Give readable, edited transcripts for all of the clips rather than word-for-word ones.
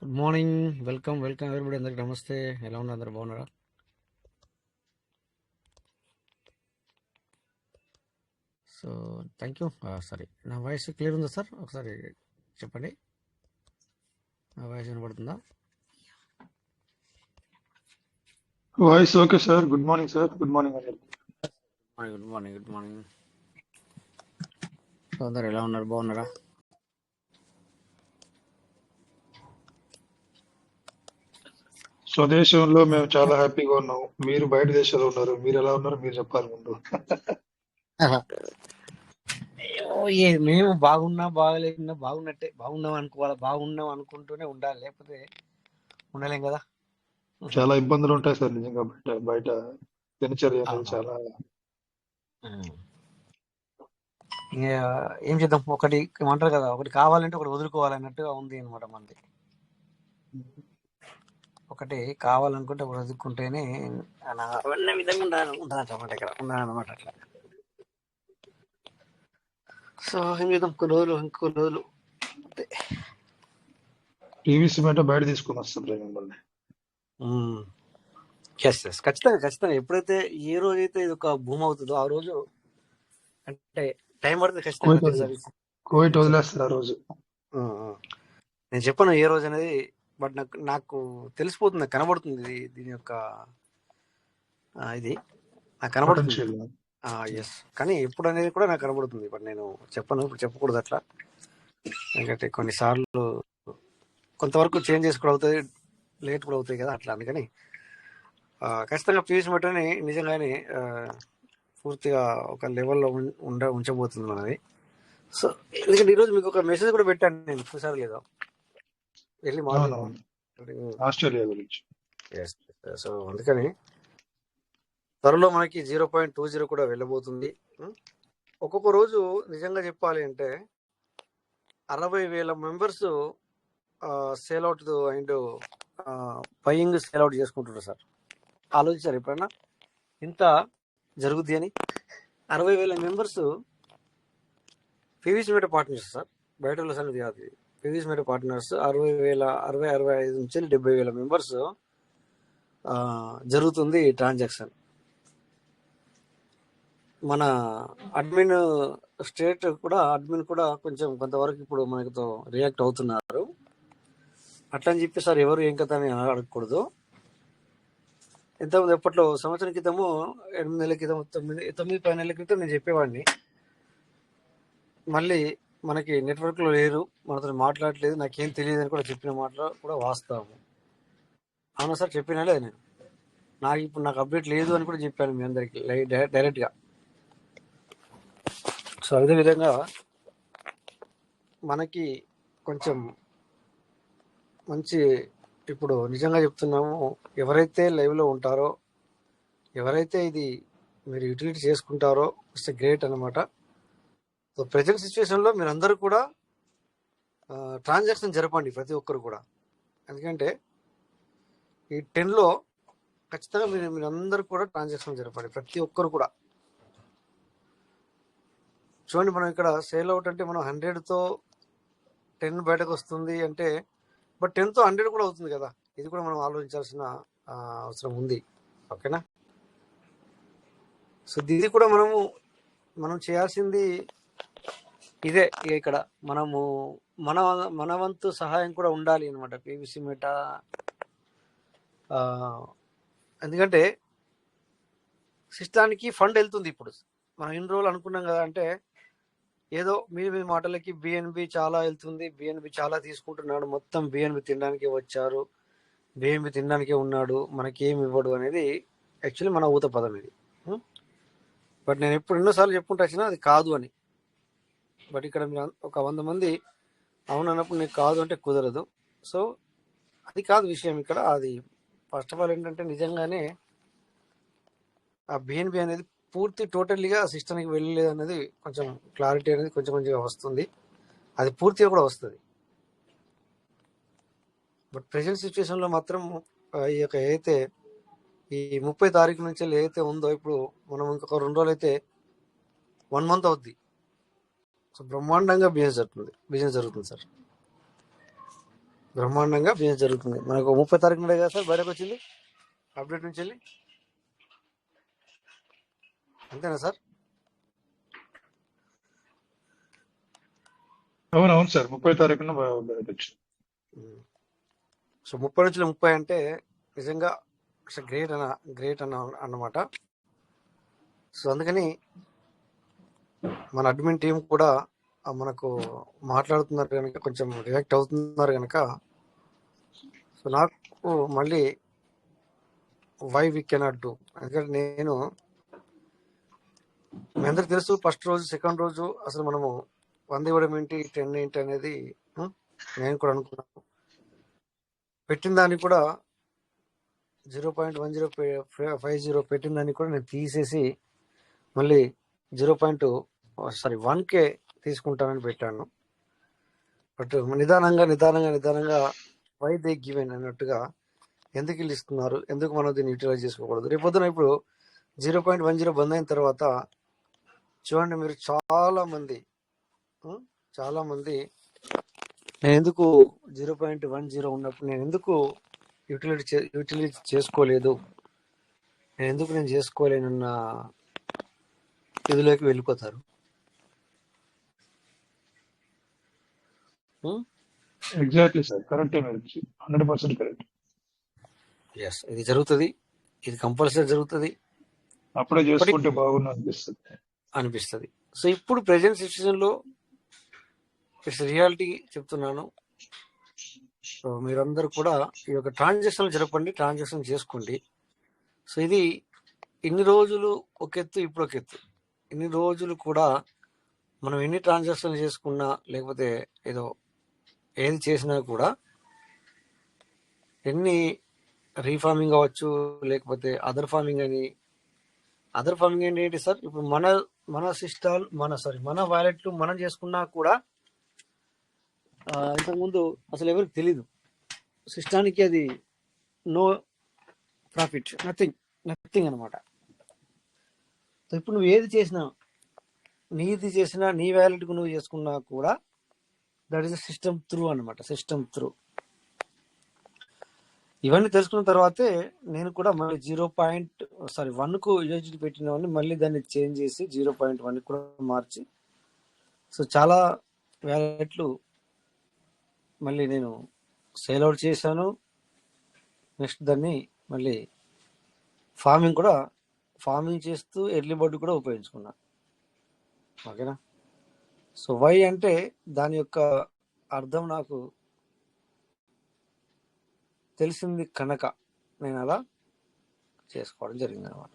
Good morning. Welcome welcome everybody. అందరికి నమస్తే. ఎలా ఉన్నారు? అందరు బాగున్నారా? So thank you. సారీ, నా వాయిస్ క్లియర్ ఉందా సార్? ఒకసారి చెప్పండి, నా వాయిస్ వినపడుతుందా? Voice okay sir. Good morning sir. Good morning అండి. Good morning, good morning. So అందరు ఎలా ఉన్నారు? బాగున్నారా? స్వదేశంలో మేము చాలా హ్యాపీగా ఉన్నాం. మీరు బయట దేశాల్లో ఉన్నారు. మీరు ఎలా ఉన్నారు? మీరు చెప్పాలి ముందు. మేము బాగున్నా బాగలేకున్నా బాగున్నట్టే, బాగున్నాం అనుకోవాలి. బాగున్నాం అనుకుంటూనే ఉండాలి, లేకపోతే ఉండలేం కదా. చాలా ఇబ్బందులు ఉంటాయి సార్ నిజంగా. బయట బయట దినచర్య అనేది చాలా. ఇంకా ఏం చేద్దాం, ఒకటి ఏమంటారు కదా, ఒకటి కావాలంటే ఒకటి వదులుకోవాలన్నట్టుగా ఉంది అనమాట మనది. ఒకటి కావాలనుకుంటే ఒకటి వదులుకుంటేనే అన్న విధంగా ఉండాలన్నమాట, ఇక్కడ ఉండాలన్నమాట అట్లా. సో ఏం చేద్దాం, కొన్ని రోజులు ఇంకొన్ని రోజులు టీవీసీ మాట బయట తీసుకుని వస్తాం సార్ మిమ్మల్ని. ఖచ్చితంగా ఖచ్చితంగా. ఎప్పుడైతే ఏ రోజైతే ఇది ఒక భూమి అవుతుందో ఆ రోజు, అంటే టైం పడుతుంది ఖచ్చితంగా. కోవిడ్ వదిలేస్తారు ఆ రోజు. నేను చెప్పను ఏ రోజు అనేది, బట్ నాకు తెలిసిపోతుంది, కనబడుతుంది దీని యొక్క ఇది నాకు కనబడుతుంది. ఎస్, కానీ ఎప్పుడు అనేది కూడా నాకు కనబడుతుంది. బట్ నేను చెప్పను, ఇప్పుడు చెప్పకూడదు అట్లా. ఎందుకంటే కొన్నిసార్లు కొంతవరకు చేంజెస్ కూడా అవుతాయి, లేట్ కూడా అవుతాయి కదా, అట్లా. అందుకని ఖచ్చితంగా పీయూష్ మెట్రోని నిజంగానే పూర్తిగా ఒక లెవెల్లో ఉంచబోతుంది మనది. సో ఎందుకంటే ఈరోజు మీకు ఒక మెసేజ్ కూడా పెట్టాను, నేను చూసారు లేదా వెళ్ళి ఆస్ట్రేలియా గురించి. సో అందుకని త్వరలో మనకి 0.20 కూడా వెళ్ళబోతుంది. ఒక్కొక్క రోజు నిజంగా చెప్పాలి అంటే 60,000 members sale out and buying sale out చేసుకుంటున్నారు సార్. ఆలోచించారు ఎప్పుడన్నా ఇంత జరుగుద్ది అని? 60,000 members PVC meter partners sir, బయట వాళ్ళ సంగతి కాదు. పీవీసీ మీటర్ పార్ట్నర్స్ 65,000 నుంచి 70,000 మెంబర్స్ జరుగుతుంది ట్రాన్సాక్షన్. మన అడ్మిన్ స్టేట్ కూడా, అడ్మిన్ కూడా కొంచెం కొంతవరకు ఇప్పుడు మనతో రియాక్ట్ అవుతున్నారు. అట్లా అని చెప్పి సార్ ఎవరు ఏం కదా అని అడగకూడదు. ఎంతమంది ఎప్పట్లో సంవత్సరం క్రితము, 8 నెలల క్రితం, 9-10 నెలల క్రితం నేను చెప్పేవాడిని, మళ్ళీ మనకి నెట్వర్క్లో లేరు, మనతో మాట్లాడలేదు, నాకేం తెలియదు అని కూడా చెప్పిన మాటలు కూడా వాస్తవం. అవునా సార్? చెప్పినా లేదు నేను? నాకు అప్డేట్ లేదు అని కూడా చెప్పాను మీ అందరికి డైరెక్ట్గా. సో అదేవిధంగా మనకి కొంచెం మంచి, ఇప్పుడు నిజంగా చెప్తున్నాము, ఎవరైతే లైవ్లో ఉంటారో, ఎవరైతే ఇది మీరు యూటిలిటీ చేసుకుంటారో, ఇట్స్ గ్రేట్ అనమాట. సో ప్రజెంట్ సిచ్యువేషన్లో మీరు అందరూ కూడా ట్రాన్సాక్షన్ జరపండి, ప్రతి ఒక్కరు కూడా. ఎందుకంటే ఈ 10లో ఖచ్చితంగా మీరు అందరూ కూడా ట్రాన్సాక్షన్ జరపండి, ప్రతి ఒక్కరు కూడా. చూడండి, మనం ఇక్కడ సేల్ అవుట్ అంటే మనం 100తో 10 బయటకు వస్తుంది అంటే, బట్ 10తో 100 కూడా అవుతుంది కదా. ఇది కూడా మనం ఆలోచించాల్సిన అవసరం ఉంది. ఓకేనా? సో ఇది కూడా మనం చేయాల్సింది ఇదే. ఇక్కడ మనము మన వంతు సహాయం కూడా ఉండాలి అనమాట పీవీసీ మెటా. ఎందుకంటే సిస్టానికి ఫండ్ వెళ్తుంది. ఇప్పుడు మనం ఇన్ని రోజులు అనుకున్నాం కదా, అంటే ఏదో మీ మాటలకి బిఎన్బి చాలా వెళ్తుంది, బిఎన్బి చాలా తీసుకుంటున్నాడు, మొత్తం బిఎన్బి తినడానికే వచ్చారు, బిఎన్బి తినడానికే ఉన్నాడు, మనకేం ఇవ్వడు అనేది యాక్చువల్లీ మన ఊత పదం ఇది. బట్ నేను ఎప్పుడు ఎన్నోసార్లు చెప్పుకుంటూ వచ్చినా అది కాదు అని. బట్ ఇక్కడ మీరు ఒక 100 మంది అవును అన్నప్పుడు నీకు కాదు అంటే కుదరదు. సో అది కాదు విషయం ఇక్కడ. అది ఫస్ట్ ఆఫ్ ఆల్ ఏంటంటే, నిజంగానే ఆ బిఎన్బి అనేది పూర్తి టోటల్గా సిస్టమ్కి వెళ్ళలేదు అనేది కొంచెం క్లారిటీ అనేది కొంచెం కొంచెంగా వస్తుంది. అది పూర్తిగా కూడా వస్తుంది. బట్ ప్రెజెంట్ సిచ్యువేషన్లో మాత్రం ఈ యొక్క ఏదైతే ఈ 30 తారీఖు నుంచి ఏదైతే ఉందో, ఇప్పుడు మనం ఇంకొక 2 రోజులు అయితే 1 మంత్ అవుద్ది. సో బ్రహ్మాండంగా బిజినెస్ జరుగుతుంది సార్. బ్రహ్మాండంగా బిజినెస్ జరుగుతుంది. మనకు 30 తారీఖు నుండే కదా సార్ బయటకు వచ్చింది అప్డేట్ నుంచి వెళ్ళి, అంతేనా సార్? అవునవును సార్, 30 తారీఖున బయట వచ్చింది. సో 30 నుంచి 30 అంటే నిజంగా గ్రేట్ అన్నమాట. సో అందుకని మన అడ్మిన్ టీం కూడా మనకు మాట్లాడుతున్నారు కనుక, కొంచెం రియాక్ట్ అవుతున్నారు కనుక, సో నాకు మళ్ళీ వై వి కెనాట్ డూ, ఎందుకంటే నేను మీ అందరికి తెలుసు ఫస్ట్ రోజు సెకండ్ రోజు అసలు మనము 100 ఇవ్వడం ఏంటి 10 ఏంటి అనేది నేను కూడా అనుకున్నాను. పెట్టిన దాన్ని కూడా 0.1050 పెట్టిన దాన్ని కూడా నేను తీసేసి మళ్ళీ 1K తీసుకుంటానని పెట్టాను. బట్ నిదానంగా వై దే గివెన్ అన్నట్టుగా ఎందుకు వీళ్ళు ఇస్తున్నారు, ఎందుకు మనం దీన్ని యూటిలైజ్ చేసుకోకూడదు. రేపొద్దున ఇప్పుడు 0.10 బంద్ అయిన తర్వాత చూడండి మీరు చాలా మంది నేను ఎందుకు 0.10 ఉన్నప్పుడు నేను ఎందుకు యూటిలైజ్ చేసుకోలేదు, నేను చేసుకోలేనన్న ఇదిలోకి వెళ్ళిపోతారు. ఎగ్జాక్ట్లీ సార్, కరెక్టే, మీరు 100% కరెక్ట్. ఎస్, ఇది జరుగుతుంది, ఇది కంపల్సరీ జరుగుతుంది, అప్పుడే చేసుకుంటే బాగుండు అనిపిస్తుంది. సో ఇప్పుడు ప్రెజెంట్ సిచ్యువేషన్ లో ఇట్స్ రియాలిటీ చెప్తున్నాను. సో మీరందరూ కూడా ఈ యొక్క ట్రాన్సాక్షన్ జరపండి, ట్రాన్సాక్షన్ చేసుకోండి. సో ఇది ఇన్ని రోజులు ఒక ఎత్తు, ఇప్పుడు ఒక ఎత్తు. ఇన్ని రోజులు కూడా మనం ఎన్ని ట్రాన్సాక్షన్లు చేసుకున్నా, లేకపోతే ఏది చేసినా కూడా, ఎన్ని రీఫార్మింగ్ అవ్వచ్చు, లేకపోతే అదర్ ఫార్మింగ్ ఏంటి సార్? ఇప్పుడు మన సిస్టాల్ మన వాలెట్లు మనం చేసుకున్నా కూడా ఇంతకుముందు అసలు ఎవరికి తెలీదు, సిస్టానికి అది నో ప్రాఫిట్, నథింగ్ అనమాట. సో ఇప్పుడు నువ్వు ఏది చేసినా, నీ వ్యాలెట్కు నువ్వు చేసుకున్నా కూడా దట్ ఈస్ సిస్టమ్ త్రూ అనమాట, సిస్టమ్ త్రూ. ఇవన్నీ తెలుసుకున్న తర్వాతే నేను కూడా మళ్ళీ 1కు యూఎస్డి పెట్టినవన్నీ మళ్ళీ దాన్ని చేంజ్ చేసి 0.1 కూడా మార్చి, సో చాలా వ్యాలెట్లు మళ్ళీ నేను సేల్ అవుట్ చేశాను. నెక్స్ట్ దాన్ని మళ్ళీ ఫార్మింగ్ చేస్తూ ఎర్లీ బర్డ్ కూడా ఉపయోగించుకున్నా. ఓకేనా? సో వై అంటే దాని యొక్క అర్థం నాకు తెలిసింది కనుక నేను అలా చేసుకోవడం జరిగింది అనమాట.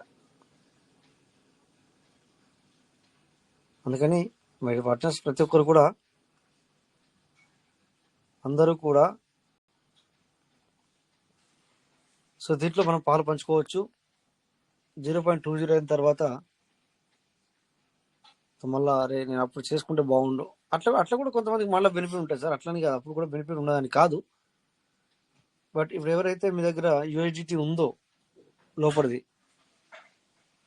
అందుకని మరి పార్ట్నర్స్ ప్రతి ఒక్కరు కూడా, అందరూ కూడా సో దీంట్లో మనం పాలు పంచుకోవచ్చు. 0.20 అయిన తర్వాత మళ్ళీ నేను అప్పుడు చేసుకుంటే బాగుండు, అట్లా కూడా కొంతమందికి మళ్ళీ బెనిఫిట్ ఉంటుంది సార్. అట్లని కాదు, అప్పుడు కూడా బెనిఫిట్ ఉండదని కాదు. బట్ ఇప్పుడు ఎవరైతే మీ దగ్గర యూఎస్డిటీ ఉందో లోపలిది,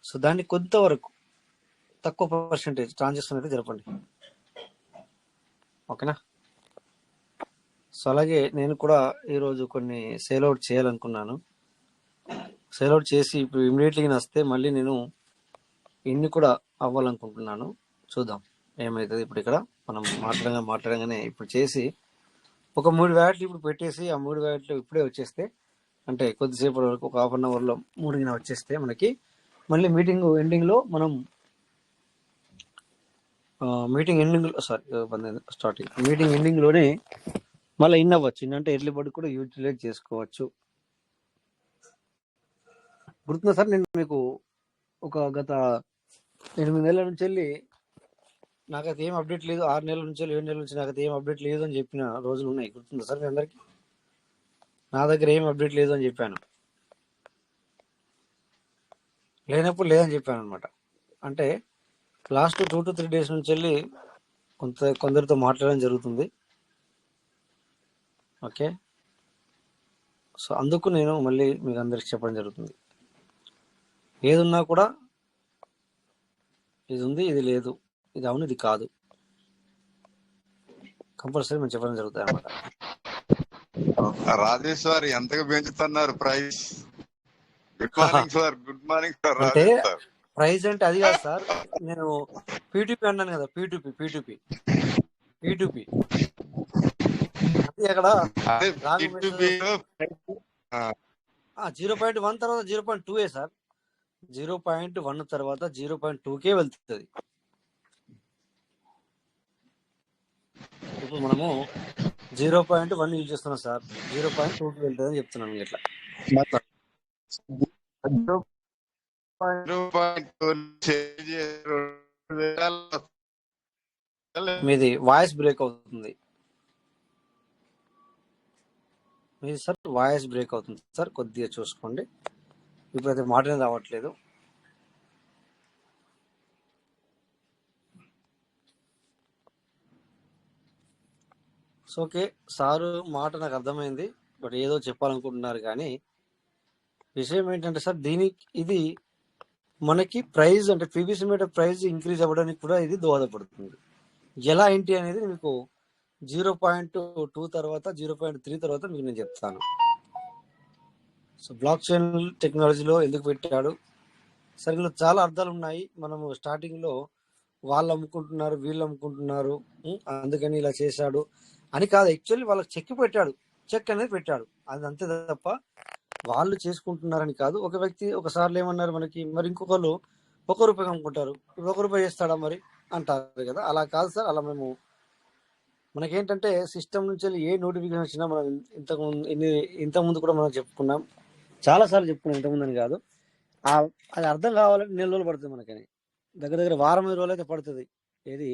సో దాన్ని కొంతవరకు తక్కువ పర్సెంటేజ్ ట్రాన్సాక్షన్ అయితే జరపండి. ఓకేనా? సో అలాగే నేను కూడా ఈరోజు కొన్ని సేల్ అవుట్ చేయాలనుకున్నాను. సేల్ అవుట్ చేసి ఇప్పుడు ఇమీడియట్లీ వస్తే మళ్ళీ నేను ఇన్ని కూడా అవ్వాలనుకుంటున్నాను. చూద్దాం ఏమవుతుంది. ఇప్పుడు ఇక్కడ మనం మాట్లాడంగానే ఇప్పుడు చేసి ఒక 3 వ్యాట్లు ఇప్పుడు పెట్టేసి, ఆ 3 వ్యాట్లు ఇప్పుడే వచ్చేస్తే, అంటే కొద్దిసేపటి వరకు ఒక హాఫ్ అన్ అవర్లో 3 వచ్చేస్తే మనకి మళ్ళీ మీటింగ్ ఎండింగ్లో మీటింగ్ ఎండింగ్లోనే మళ్ళీ ఇన్ అవ్వచ్చు. అంటే ఎర్లీ బర్డ్ కూడా యూటిలైజ్ చేసుకోవచ్చు. గుర్తుందా సార్, నేను మీకు ఒక గత 8 నెలల నుంచి వెళ్ళి నాకైతే ఏం అప్డేట్ లేదు, 6 నెలల నుంచి 7 నెలల నుంచి నాకైతే ఏం అప్డేట్ లేదు అని చెప్పిన రోజులు ఉన్నాయి. గుర్తుందా సార్ మీ అందరికి? నా దగ్గర ఏం అప్డేట్ లేదు అని చెప్పాను, లేనప్పుడు లేదని చెప్పాను అనమాట. అంటే లాస్ట్ 2 to 3 days నుంచి వెళ్ళి కొందరితో మాట్లాడడం జరుగుతుంది. ఓకే, సో అందుకు నేను మళ్ళీ మీకు అందరికి చెప్పడం జరుగుతుంది. ఏది ఉన్నా కూడా ఇది ఉంది, ఇది లేదు, ఇది అవును, ఇది కాదు, కంపల్సరీ మేము చెప్పడం జరుగుతుంది అనమాట. రాజేష్ సార్ ఎంతగా పెంచుతున్నారు price? Good morning sir, good morning sir అంటే రాజేష్ సార్. ప్రైస్ అంటే అది కాదు సార్, నేను పీటీపీ అన్నాను కదా, పీటీపీ అది అక్కడ అదే రాంగ్ B2B మెసేజ్. లో ఆ, 0.1 తర్వాత 0.2 సార్, 0.1 తర్వాత 0.2కే వెళ్తుంది. ఇప్పుడు మనము 0.1 యూజ్ చేస్తున్నాం సార్, 0.2కి వెళ్తుంది అని చెప్తున్నాను ఇట్లా. 0.2 చేంజ్ చేసి 2,000 మీది వాయిస్ బ్రేక్ అవుతుంది, మీది సార్ వాయిస్ బ్రేక్ అవుతుంది సార్, కొద్దిగా చూసుకోండి. ఇప్పుడైతే మాటనే రావట్లేదు. సో ఓకే, సారు మాట నాకు అర్థమైంది, బట్ ఏదో చెప్పాలనుకుంటున్నారు. కానీ విషయం ఏంటంటే సార్, దీనికి ఇది మనకి ప్రైస్ అంటే పీవీసీ మీటర్ ప్రైస్ ఇంక్రీజ్ అవ్వడానికి కూడా ఇది దోహదపడుతుంది. ఎలా ఏంటి అనేది మీకు 0.2 తర్వాత 0.3 తర్వాత మీకు నేను చెప్తాను. సో బ్లాక్ చైన్ టెక్నాలజీలో ఎందుకు పెట్టాడు సార్, ఇందులో చాలా అర్థాలు ఉన్నాయి. మనము స్టార్టింగ్లో వాళ్ళు అమ్ముకుంటున్నారు, వీళ్ళు అమ్ముకుంటున్నారు, అందుకని ఇలా చేశాడు అని కాదు. యాక్చువల్లీ వాళ్ళకి చెక్ పెట్టాడు, చెక్ అనేది పెట్టాడు, అది అంతే తప్ప వాళ్ళు చేసుకుంటున్నారని కాదు. ఒక వ్యక్తి ఒకసారి ఏమన్నారు మనకి, మరి ఇంకొకరు ₹1 అమ్ముకుంటారు, ఇప్పుడు ₹1 చేస్తాడా మరి అంటారు కదా. అలా కాదు సార్, అలా మేము మనకేంటంటే సిస్టమ్ నుంచి వెళ్ళి ఏ నోటిఫికేషన్ వచ్చినా మనం ఇంతకుముందు కూడా మనం చెప్పుకున్నాం, చాలాసార్లు చెప్పుకున్నాం, ఇంతకుముందు అని కాదు. అది అర్థం కావాలంటే 4 రోజులు పడుతుంది మనకని, దగ్గర వారం 5 రోజులు అయితే పడుతుంది. ఏది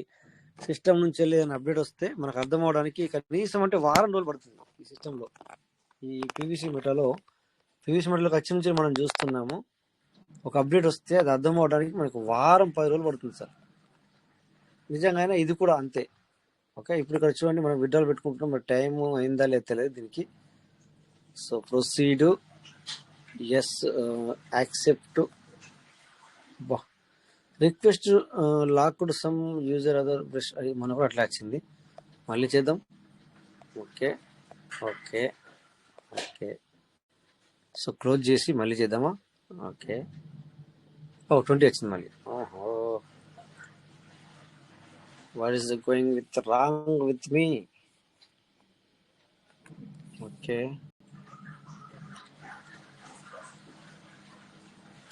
సిస్టమ్ నుంచి వెళ్ళి ఏదైనా అప్డేట్ వస్తే మనకు అర్థం అవడానికి కనీసం అంటే వారం రోజులు పడుతుంది. ఈ సిస్టంలో ఈ పీవీసీ మీటర్లోకి వచ్చి నుంచి మనం చూస్తున్నాము, ఒక అప్డేట్ వస్తే అది అర్థం అవడానికి మనకు వారం 10 రోజులు పడుతుంది సార్. నిజంగానే ఇది కూడా అంతే. ఓకే, ఇప్పుడు ఇక్కడ చూడండి, మనం విడ్రాల్ పెట్టుకుంటున్నాం, మరి టైం అయిందా లేదా తెలియదు దీనికి. So proceed, yes, accept, request locked some user other brush, అది మనకు కూడా అట్లా వచ్చింది. మళ్ళీ చేద్దాం. Okay okay okay, so close చేసి మళ్ళీ చేద్దామా? ఓకే, 20 వచ్చింది మళ్ళీ. ఓహో, what is going with wrong with me? Okay,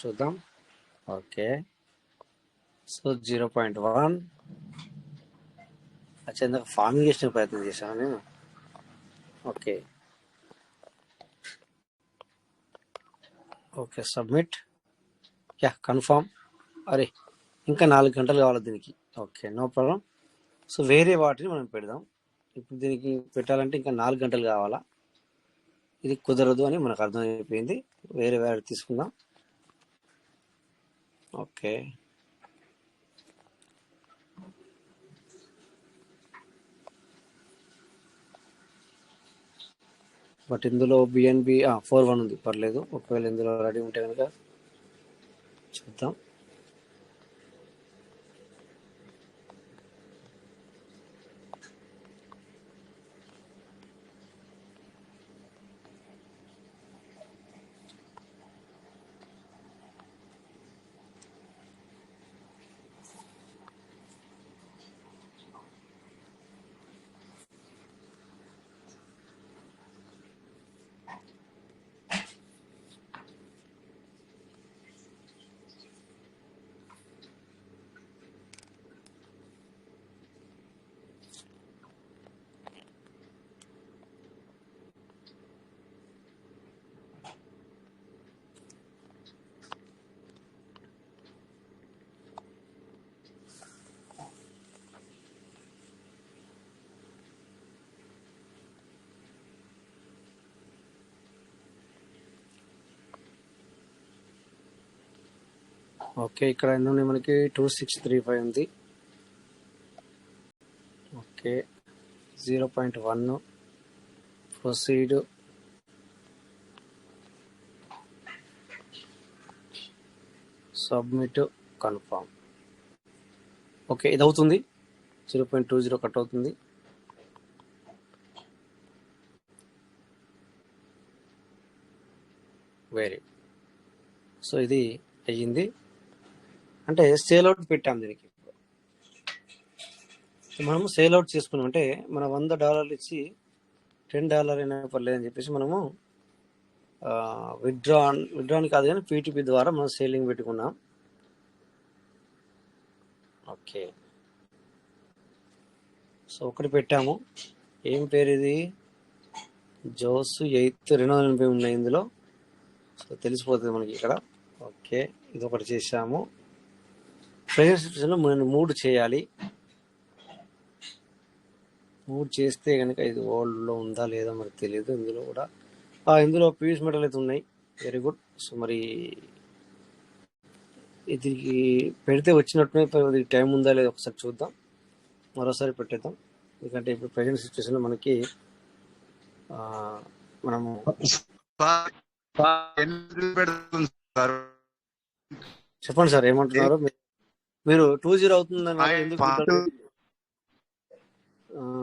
చూద్దాం. ఓకే, సో 0.1 వచ్చేందుకు ఫార్మింగ్ చేసిన ప్రయత్నం చేశాను నేను. Okay okay, submit, ya, confirm. అరే, ఇంకా 4 గంటలు కావాలి దీనికి. Okay, no problem. సో వేరే వాటిని మనం పెడదాం. ఇప్పుడు దీనికి పెట్టాలంటే ఇంకా 4 గంటలు కావాలా, ఇది కుదరదు అని మనకు అర్థమైపోయింది. వేరే తీసుకుందాం. ఓకే, బట్ ఇందులో బిఎన్బి 41 ఉంది, పర్లేదు. ఒకవేళ ఇందులో రెడీ ఉంటే కనుక చూద్దాం. ఓకే, ఇక్కడ ఎన్ని మనకి 2635 ఉంది. Okay, 0.1 proceed, submit, confirm. Okay, ఇది అవుతుంది. 0.20 కట్ అవుతుంది. వెరీ. సో ఇది అయ్యింది. అంటే సేల్ అవుట్ పెట్టాం దీనికి. మనము సేల్ అవుట్ చేసుకున్నాం అంటే మన $100 ఇచ్చి $10 అయినా పర్లేదు అని చెప్పేసి మనము విత్డ్రాన్ కాదు కానీ పీటీపీ ద్వారా మనం సేలింగ్ పెట్టుకున్నాం. ఓకే, సో ఒకటి పెట్టాము. ఏం పేరు ఇది? జోస్ 8 280 ఉన్నాయి ఇందులో. సో తెలిసిపోతుంది మనకి ఇక్కడ. ఓకే, ఇది ఒకటి చేసాము. ప్రెజెంట్ సిచ్యువేషన్లో మనం 3 చేయాలి. 3 చేస్తే కనుక ఇది ఓల్డ్లో ఉందా లేదా మనకు తెలియదు. ఇందులో కూడా ఇందులో పీస్ మెటల్ అయితే ఉన్నాయి. Very good. సో మరి ఇది పెడితే వచ్చినట్టునే, టైం ఉందా లేదా ఒకసారి చూద్దాం. మరోసారి పెట్టేద్దాం. ఎందుకంటే ఇప్పుడు ప్రజెంట్ సిచ్యువేషన్లో మనకి మనము చెప్పండి సార్ ఏమంటున్నారు మీరు? 20 అవుతుందన్నారు. ఎందుకు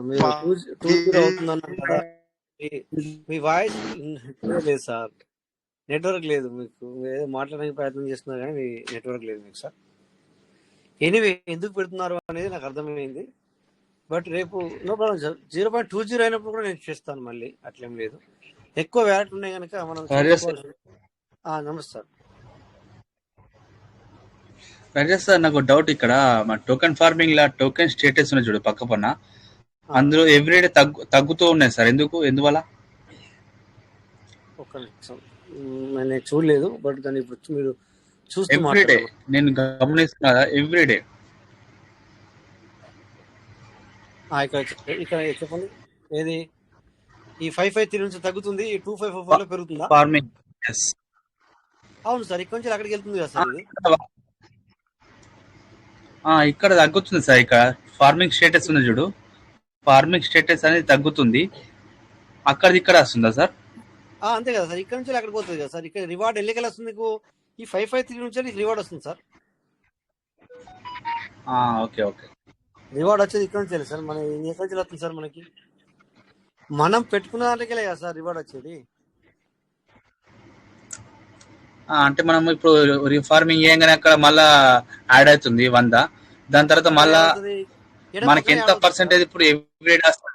మీరు 20 అవుతుందన్నారు కదా. మీ వాయిస్ లేదు సార్, నెట్వర్క్ లేదు మీకు. ఏదో మాట్లాడడానికి ప్రయత్నం చేస్తున్నారు కానీ మీ నెట్వర్క్ లేదు మీకు సార్. ఎనీవే, ఎందుకు పెడుతున్నారు అనేది నాకు అర్థమైంది. బట్ రేపు నో ప్రాబ్లం సార్. 0.20 అయినప్పుడు కూడా నేను చేస్తాను మళ్ళీ, అట్లేం లేదు. ఎక్కువ వ్యాలెట్ ఉన్నాయి కనుక మనం. నమస్తే సార్. రాజేష్ సార్, నాకు డౌట్ ఇక్కడ. మన టోకెన్ ఫార్మింగ్ లా టోకెన్ స్టేటస్ ఉన్నాయి చూడు పక్క పన్న, అందులో ఎవ్రీడే తగ్గుతూ ఉన్నాయి సార్. ఎందువల్ల? ఒక్క నిమిషం, నేను చూడలేదు. బట్ దాన్ని ఇప్పుడు మీరు చూస్తూ ఎవ్రీడే నేను గమనిస్తున్నా. ఎవ్రీడే ఇక్కడ చెప్పండి. ఏది ఈ 553 నుంచి తగ్గుతుంది, ఈ 2544 లో పెరుగుతుందా? ఫార్మింగ్. అవును సార్, ఇక్కడ నుంచి అక్కడికి వెళ్తుంది కదా సార్. ఇది ఇక్కడ తగ్గుతుంది సార్. ఇక్కడ ఫార్మింగ్ స్టేటస్ ఉంది చూడు, ఫార్మింగ్ స్టేటస్ అనేది తగ్గుతుంది. అక్కడిది ఇక్కడ వస్తుందా సార్? అంతే కదా సార్, ఇక్కడ నుంచి అక్కడికి పోతుంది కదా సార్. ఇక్కడ రివార్డ్ ఎల్లికల్ వస్తుంది నీకు. ఈ 553 నుంచి రివార్డ్ వస్తుంది సార్. Okay okay. రివార్డ్ వచ్చేది ఇక్కడ నుంచి సార్. మన ఎక్కడి నుంచి వస్తుంది సార్? మనకి మనం పెట్టుకున్న దాంట్లోకి కదా సార్ రివార్డ్ వచ్చేది. అంటే మనం ఇప్పుడు రీఫార్మింగ్ చేయగానే అక్కడ మళ్ళా యాడ్ అవుతుంది 100. దాని తర్వాత మళ్ళా మనకి ఎంత పర్సెంటేజ్ ఇప్పుడు ఎవ్రీడే వస్తుంది?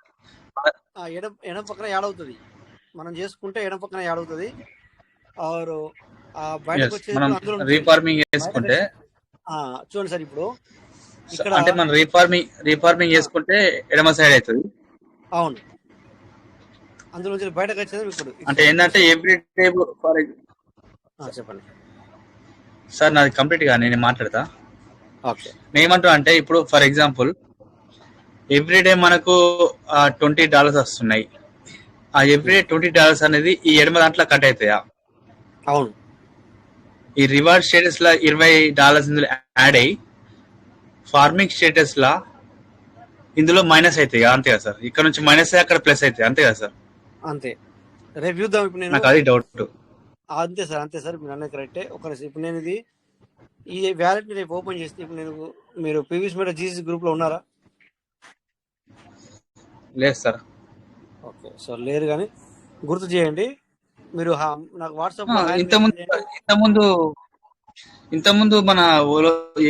ఎడం పక్కన యాడ్ అవుతుంది. మనం చేసుకుంటే ఎడం పక్కన యాడ్ అవుతుంది. మనం రీఫార్మింగ్ చేసుకుంటే చూడండి సార్, ఇప్పుడు ఇక్కడ అంటే మనం రీఫార్మింగ్ చేసుకుంటే ఎడమ సైడ్ అవుతుంది. అవును, అందులో బయటకు వచ్చేది ఇప్పుడు. అంటే ఏంటంటే ఎవ్రీ డే చెప్పండి సార్, నాది కంప్లీట్ గా నేను మాట్లాడతా. ఓకే, నేనేమంటా అంటే ఇప్పుడు ఫర్ ఎగ్జాంపుల్ ఎవ్రీడే మనకు $20 వస్తున్నాయి. ఆ ఎవ్రీడే $20 అనేది ఈ ఎడమ దాంట్లో కట్ అవుతాయా? అవును. ఈ రివార్డ్ స్టేటస్ లా $20 ఇందులో యాడ్ అయ్యి ఫార్మింగ్ స్టేటస్ లా ఇందులో మైనస్ అవుతాయి అంతే కదా సార్? ఇక్కడ నుంచి మైనస్ అయ్యి అక్కడ ప్లస్ అవుతాయి అంతే కదా సార్? అంతే. రేపు చూద్దాం. ఇప్పుడు నాకు అది డౌట్. అంతే సార్, అంతే సార్, మీరు అన్నది కరెక్టే. ఇప్పుడు నేను ఈ వ్యాలెట్ రేపు ఓపెన్ చేస్తే, ఇప్పుడు మీరు పీవీస్ మీద జీసీ గ్రూప్ లో ఉన్నారా? లేదు సార్. ఓకే, సో లేరు కానీ గుర్తు చేయండి. మీరు నాకు వాట్సాప్ ఇంతకుముందు మన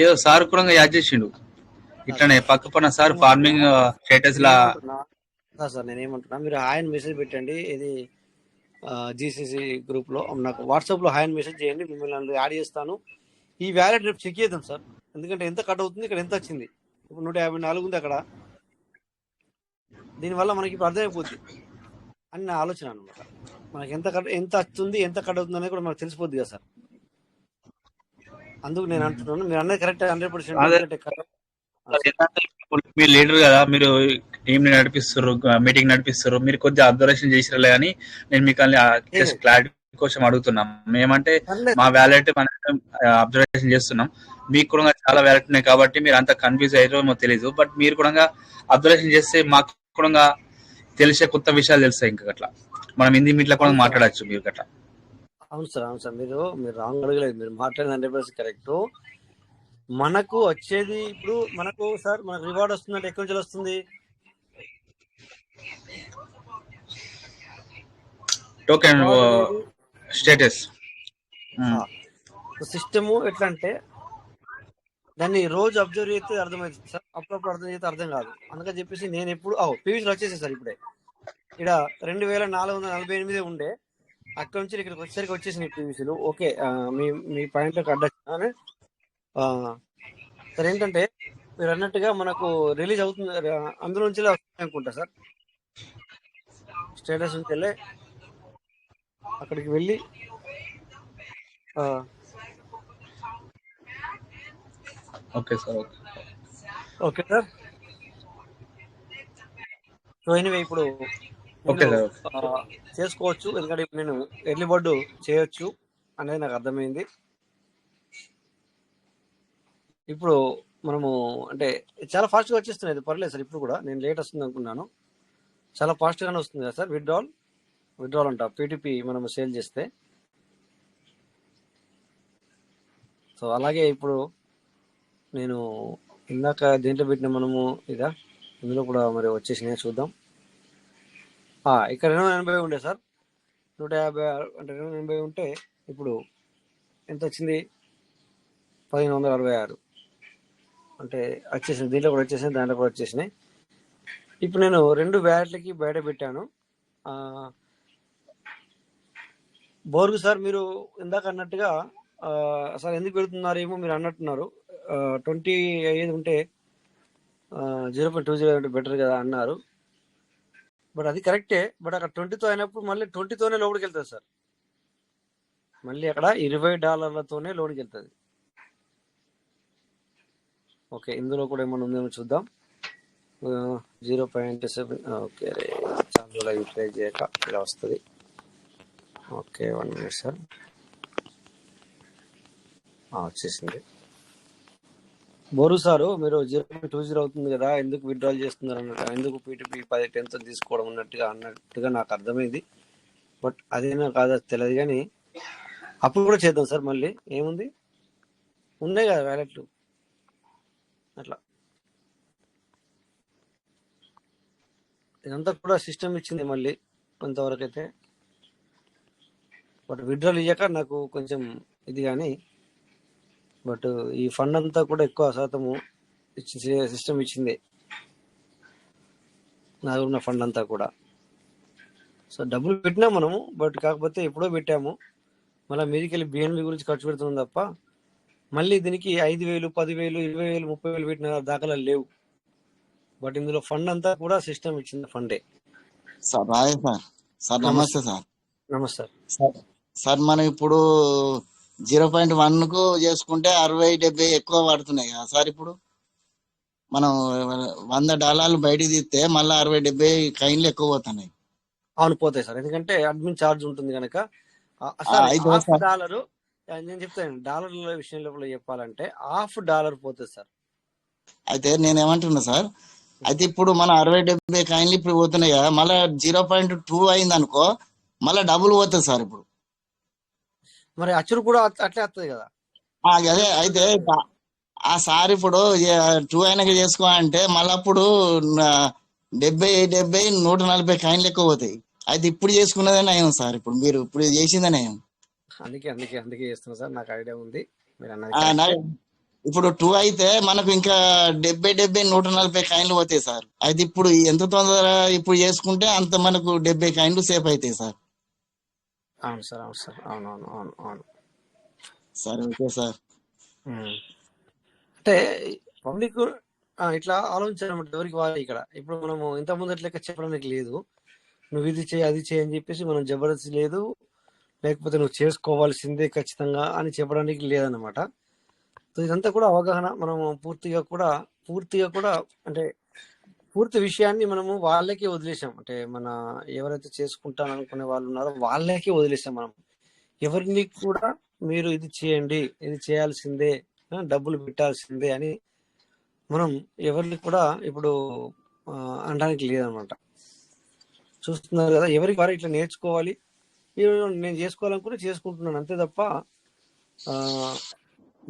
ఏదో సార్ కూడా యాడ్ చేసిండు ఇట్లానే పక్క పన్న సార్ ఫార్మింగ్ స్టేటస్ లా. సార్ నేను ఏమంటున్నా, మీరు హాయ్ అని మెసేజ్ పెట్టండి. ఇది జీసీసీ గ్రూప్ లో నాకు వాట్సాప్ లో హాయ్ అని మెసేజ్ చేయండి. మిమ్మల్ని యాడ్ చేస్తాను. ఈ వ్యాలెట్ రేపు చెక్ చేద్దాం సార్. ఎందుకంటే ఎంత కట్ అవుతుంది, ఇక్కడ ఎంత వచ్చింది. ఇప్పుడు 154 ఉంది అక్కడ. దీనివల్ల మనకి ఇప్పుడు అర్థమైపోద్ది అని నా ఆలోచన అనమాట. మనకి ఎంత వస్తుంది, ఎంత కట్ అవుతుంది అనేది కూడా మనకు తెలిసిపోద్ది కదా సార్. అందుకు నేను అంటున్నాను, మీరు అన్నది కరెక్ట్ 100%. మీరు లీడర్ కదా, మీరు టీమ్ ని నడిపిస్తారు, మీటింగ్ నడిపిస్తారు, మీరు కొద్దిగా అబ్జర్వేషన్ చేసిరలే అని నేను మీకు క్లారిటీ కోసం అడుగుతున్నాం. మేమంటే మా వ్యాలెట్ మనం అబ్జర్వేషన్ చేస్తున్నాం. మీకు కూడా చాలా వ్యాలెట్ ఉన్నాయి కాబట్టి మీరు అంత కన్ఫ్యూజ్ అయ్యారో మాకు తెలియదు. బట్ మీరు కూడా అబ్జర్వేషన్ చేస్తే మాకు కూడా తెలిసే కొత్త విషయాలు తెలుస్తాయి. ఇంకా అట్లా మనం హిందీ మీట్లో కూడా మాట్లాడచ్చు మీరు అట్లా. అవును సార్, అవును సార్, మీరు రాంగ్ అడగలేదు. మీరు మాట్లాడిన 100% కరెక్ట్. మనకు వచ్చేది ఇప్పుడు మనకు సార్ మనకు రివార్డ్ వస్తుందంటే ఎక్కడి నుంచి వస్తుంది? టోకెన్ స్టేటస్ సిస్టము ఎట్లా అంటే దాన్ని రోజు అబ్జర్వ్ చేస్తే అర్థమవుతుంది సార్, అప్పుడప్పుడు అర్థం చేస్తే అర్థం కాదు. అందుకని చెప్పేసి నేను ఎప్పుడు పీవీసీలో వచ్చేసాయి సార్. ఇప్పుడే ఇక్కడ 2448 ఉండే, అక్కడ నుంచి ఇక్కడికి వచ్చేసరికి వచ్చేసినాయి పీవీసీలు. ఓకే, మీ మీ పాయింట్లోకి అడ్డొచ్చాను. సార్ ఏంటంటే మీరు అన్నట్టుగా మనకు రిలీజ్ అవుతుంది, అందులో నుంచి వస్తుంది అనుకుంటా సార్. స్టేటస్ నుంచి వెళ్ళి అక్కడికి వెళ్ళి okay sir. Okay sir. So anyway ఇప్పుడు ఓకే మీరు సార్. చేసుకోవచ్చు, ఎందుకంటే ఇప్పుడు నేను ఎర్లీ బర్డ్ చేయొచ్చు అనేది నాకు అర్థమైంది. ఇప్పుడు మనము అంటే చాలా ఫాస్ట్గా వచ్చేస్తున్నాయి, పర్లేదు సార్. ఇప్పుడు కూడా నేను లేట్ వస్తుంది అనుకున్నాను, చాలా ఫాస్ట్గానే వస్తుంది కదా సార్. విత్డ్రాల్ అంట పీటీపీ మనం సేల్ చేస్తే. సో అలాగే ఇప్పుడు నేను ఇందాక దేంట్లో పెట్టిన మనము ఇందులో కూడా మరి వచ్చేసినాయి చూద్దాం. ఇక్కడ 280 ఉండే సార్, 150 అంటే 280 ఉంటే ఇప్పుడు ఎంత వచ్చింది? 1566 అంటే వచ్చేసింది. దీంట్లో కూడా వచ్చేసినాయి, దాంట్లో కూడా వచ్చేసినాయి. ఇప్పుడు నేను 2 వ్యాలెట్లకి బయట పెట్టాను. బోర్గు సార్, మీరు ఇందాక అన్నట్టుగా సార్ ఎందుకు పెడుతున్నారేమో మీరు అన్నట్టున్నారు. 25 ఉంటే 0.20 ఉంటే బెటర్ కదా అన్నారు. బట్ అది కరెక్టే. బట్ అక్కడ 20తో అయినప్పుడు మళ్ళీ 20తోనే లోపలికి వెళ్తుంది సార్. మళ్ళీ అక్కడ $20తోనే లోనికి వెళ్తుంది. ఓకే, ఇందులో కూడా ఏమైనా ఉందేమో చూద్దాం. 0.7 ఓకే, చాలా యూటిలైజ్ చేయక ఇలా వస్తుంది. Okay, 1 minute sir. వచ్చేసింది. బోరు సారు, మీరు 0.20 అవుతుంది కదా, ఎందుకు విత్డ్రాల్ చేస్తున్నారు అన్నట్టు, ఎందుకు పీటీపీ 10తో తీసుకోవడం అన్నట్టుగా నాకు అర్థమైంది. బట్ అదేనా కాదా తెలియదు, కానీ అప్పుడు కూడా చేద్దాం సార్. మళ్ళీ ఏముంది, ఉన్నాయి కదా వ్యాలెట్లు, అట్లా ఇదంతా కూడా సిస్టమ్ ఇచ్చింది మళ్ళీ కొంతవరకు అయితే. బట్ విత్డ్రాల్ ఇయ్యాక నాకు కొంచెం ఇది, కానీ బట్ ఈ ఫండ్ అంతా కూడా ఎక్కువ శాతము సిస్టమ్ ఇచ్చింది, నా దగ్గర ఉన్న ఫండ్ అంతా కూడా. సో డబ్బులు పెట్టినాం మనము, బట్ కాకపోతే ఎప్పుడో పెట్టాము. మళ్ళీ మీదికి వెళ్ళి బిఎన్బి గురించి ఖర్చు పెడుతున్నాం తప్ప మళ్ళీ దీనికి 5,000, 10,000, 20,000, 30,000 పెట్టిన దాఖలాలు లేవు. బట్ ఇందులో ఫండ్ అంతా కూడా సిస్టమ్ ఇచ్చిన ఫండే. Sir Rai sir. సార్ నమస్తే సార్. నమస్తే సార్. సార్ మనం ఇప్పుడు 0.1 కు చేసుకుంటే 60-70 ఎక్కువ పడుతున్నాయి కదా సార్. ఇప్పుడు మనం $100 బయటికి తీస్తే మళ్ళీ 60-70 కాయిన్లు ఎక్కువ పోతున్నాయి. అవును, పోతాయి సార్, ఎందుకంటే అడ్మిన్ ఛార్జ్ ఉంటుంది కనుక. $1 నేను చెప్తాను, డాలర్ల విషయంలో చెప్పాలంటే $1 పోతుంది సార్. అయితే నేనేమంటున్నా సార్, అయితే ఇప్పుడు మన 60-70 కాయిన్లు ఇప్పుడు పోతున్నాయి కదా, మళ్ళీ 0.2 అయింది అనుకో, మళ్ళీ డబుల్ పోతుంది సార్. ఇప్పుడు మరి అచ్చులు కూడా అట్లే వస్తుంది కదా. అదే అయితే ఆ సార్ ఇప్పుడు 2 అయినాక చేసుకో అంటే మళ్ళీ అప్పుడు 70, 140 కాయిన్లు ఎక్కువ పోతాయి. అయితే ఇప్పుడు చేసుకున్నదే నయం సార్. ఇప్పుడు మీరు ఇప్పుడు చేసిందే నయం. అందుకే చేస్తున్నా సార్, నాకు ఐడియా ఉంది మీరు అన్నది. ఇప్పుడు 2 అయితే మనకు ఇంకా 70, 140 కాయిన్లు పోతాయి సార్. అయితే ఇప్పుడు ఎంత తొందర ఇప్పుడు చేసుకుంటే అంత మనకు 70 కాయిన్లు సేఫ్ అవుతాయి సార్. అవును సార్, అవును. సరే, ఓకే సార్. అంటే పబ్లిక్ ఇట్లా ఆలోచించాలన్నమాట, ఎవరికి వాళ్ళు. ఇక్కడ ఇప్పుడు మనము ఇంత ముందటి లెక్క చెప్పడానికి లేదు, నువ్వు ఇది చేయి అది చేయి అని చెప్పేసి మనం జబర్దస్త్ లేదు, లేకపోతే నువ్వు చేసుకోవాల్సిందే ఖచ్చితంగా అని చెప్పడానికి లేదన్నమాట. సో ఇదంతా కూడా అవగాహన. మనము పూర్తిగా కూడా అంటే పూర్తి విషయాన్ని మనము వాళ్ళకే వదిలేసాం. అంటే మన ఎవరైతే చేసుకుంటాను అనుకునే వాళ్ళు ఉన్నారో వాళ్ళకే వదిలేసాం. మనం ఎవరిని కూడా మీరు ఇది చేయండి, ఇది చేయాల్సిందే, డబ్బులు పెట్టాల్సిందే అని మనం ఎవరిని కూడా ఇప్పుడు అనడానికి లేదనమాట. చూస్తున్నారు కదా, ఎవరికి వారు ఇట్లా నేర్చుకోవాలి, నేను చేసుకోవాలనుకుంటే చేసుకుంటున్నాను అంతే తప్ప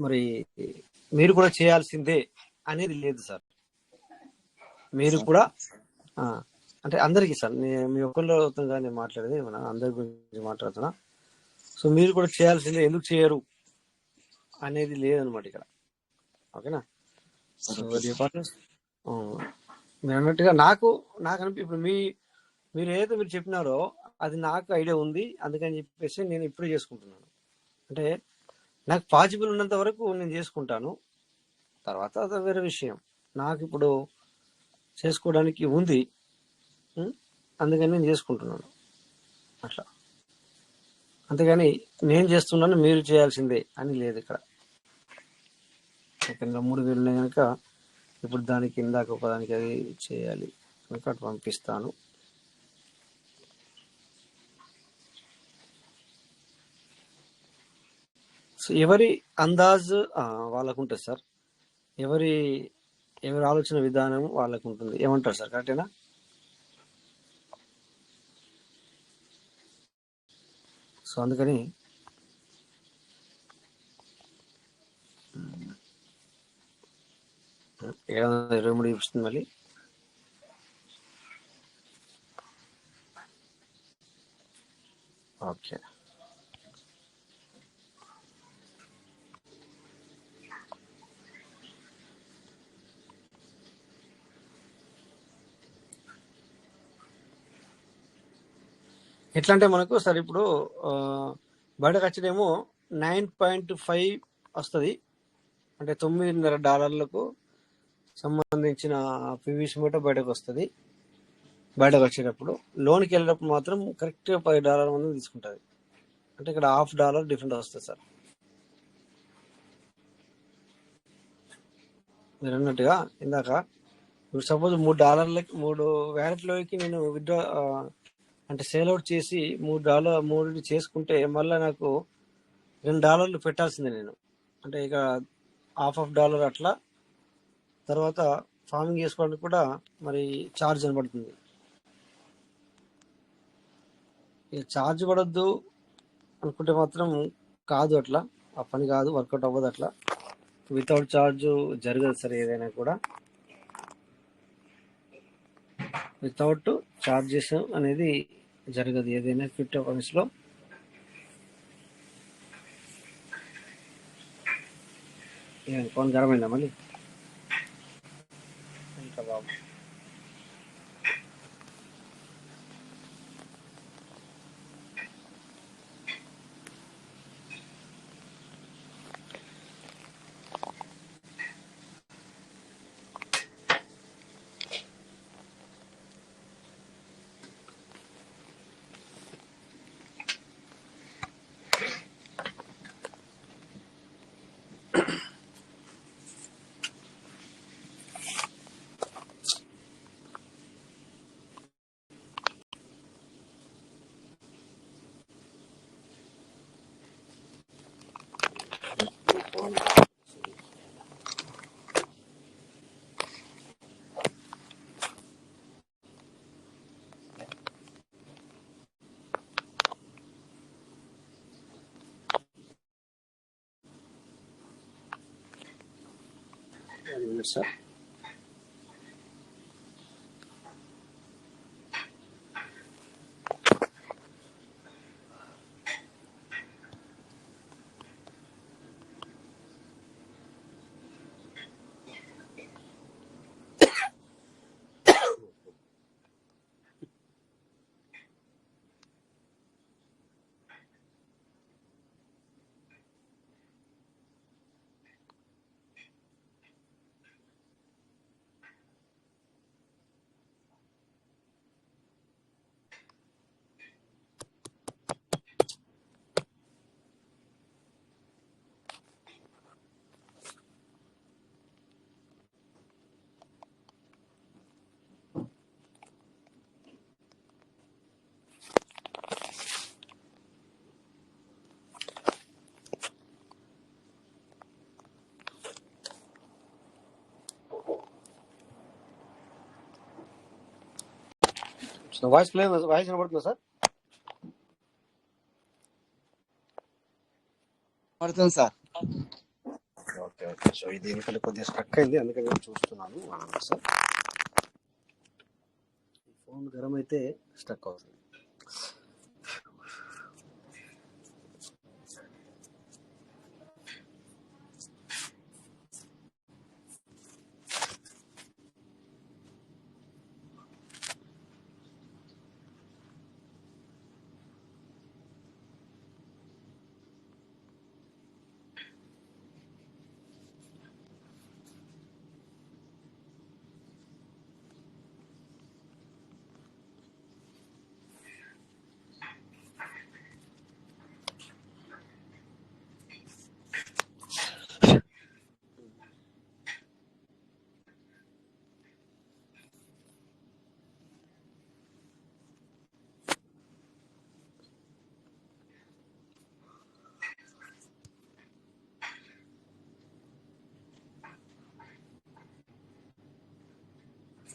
మరి మీరు కూడా చేయాల్సిందే అనేది లేదు సార్. మీరు కూడా అంటే అందరికీ సార్, మీ ఒక్కళ్ళు అవుతుంది కానీ నేను మాట్లాడేది మన అందరి గురించి మాట్లాడుతున్నా. సో మీరు కూడా చేయాల్సిందే, ఎందుకు చేయరు అనేది లేదనమాట ఇక్కడ. ఓకేనా? సో పార్ట్నర్స్ మీరు అన్నట్టుగా నాకు ఇప్పుడు మీరు ఏదైతే మీరు చెప్పినారో అది నాకు ఐడియా ఉంది, అందుకని చెప్పేసి నేను ఇప్పుడు చేసుకుంటున్నాను. అంటే నాకు పాసిబుల్ ఉన్నంత వరకు నేను చేసుకుంటాను, తర్వాత అది వేరే విషయం. నాకు ఇప్పుడు చేసుకోవడానికి ఉంది, అందుకని నేను చేసుకుంటున్నాను అట్లా. అంతేగాని నేను చేస్తున్నాను మీరు చేయాల్సిందే అని లేదు ఇక్కడ. సెకండ్లో 3,000 ఉన్నాయి కనుక ఇప్పుడు దానికి ఇందాక ఒకదానికి అది చేయాలి కనుక అటు పంపిస్తాను. సో ఎవరి అందాజ్ వాళ్ళకు ఉంటుంది సార్, ఎవరి ఆలోచన విధానం వాళ్ళకు ఉంటుంది. ఏమంటారు సార్, కరెక్టేనా? సో అందుకని 723 చూపిస్తుంది మళ్ళీ. ఓకే, ఎట్లా అంటే మనకు సార్ ఇప్పుడు బయటకు వచ్చేదేమో 9.5 వస్తుంది, అంటే $9.5 సంబంధించిన పీవీసీ మూట బయటకు వస్తుంది. బయటకు వచ్చేటప్పుడు లోన్కి వెళ్ళేటప్పుడు మాత్రం కరెక్ట్గా $10 మంది తీసుకుంటుంది, అంటే ఇక్కడ $0.50 డిఫరెంట్ వస్తుంది సార్. మీరు అన్నట్టుగా ఇందాక ఇప్పుడు సపోజ్ $3 వ్యాలెట్లోకి నేను విత్డ్రా అంటే సేల్ అవుట్ చేసి $3 చేసుకుంటే మళ్ళీ నాకు $2 పెట్టాల్సిందే నేను, అంటే ఇక $0.50 అట్లా. తర్వాత ఫార్మింగ్ చేసుకోవడానికి కూడా మరి ఛార్జ్ అని పడుతుంది. ఇక ఛార్జ్ పడద్దు అనుకుంటే మాత్రం కాదు, అట్లా ఆ పని కాదు, వర్కౌట్ అవ్వదు అట్లా. వితౌట్ ఛార్జ్ జరగదు సార్, ఏదైనా కూడా వితౌట్ ఛార్జెస్ అనేది జరగదు ఏదైనా క్రిప్టో కరెన్సీలో. ఫోన్ గరం అయిందా మళ్ళీ? ఇంకా బాబు సార్. వాయిస్ వినబడుతుందా సార్? పడుతుంది సార్. Okay okay. సో ఇది ఎందుకంటే కొద్దిగా స్ట్రక్ అయింది, అందుకని నేను చూస్తున్నాను సార్. ఫోన్ గరం అయితే స్ట్రక్ అవుతుంది.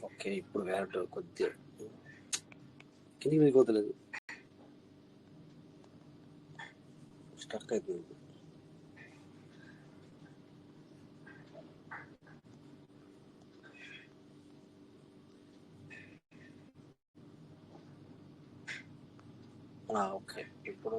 ఓకే, ఇప్పుడు వ్యాలెట్ కొద్దిగా కిందికి వెళ్ళిపోతలేదు, స్టక్ అవుతుంది. ఓకే, ఇప్పుడు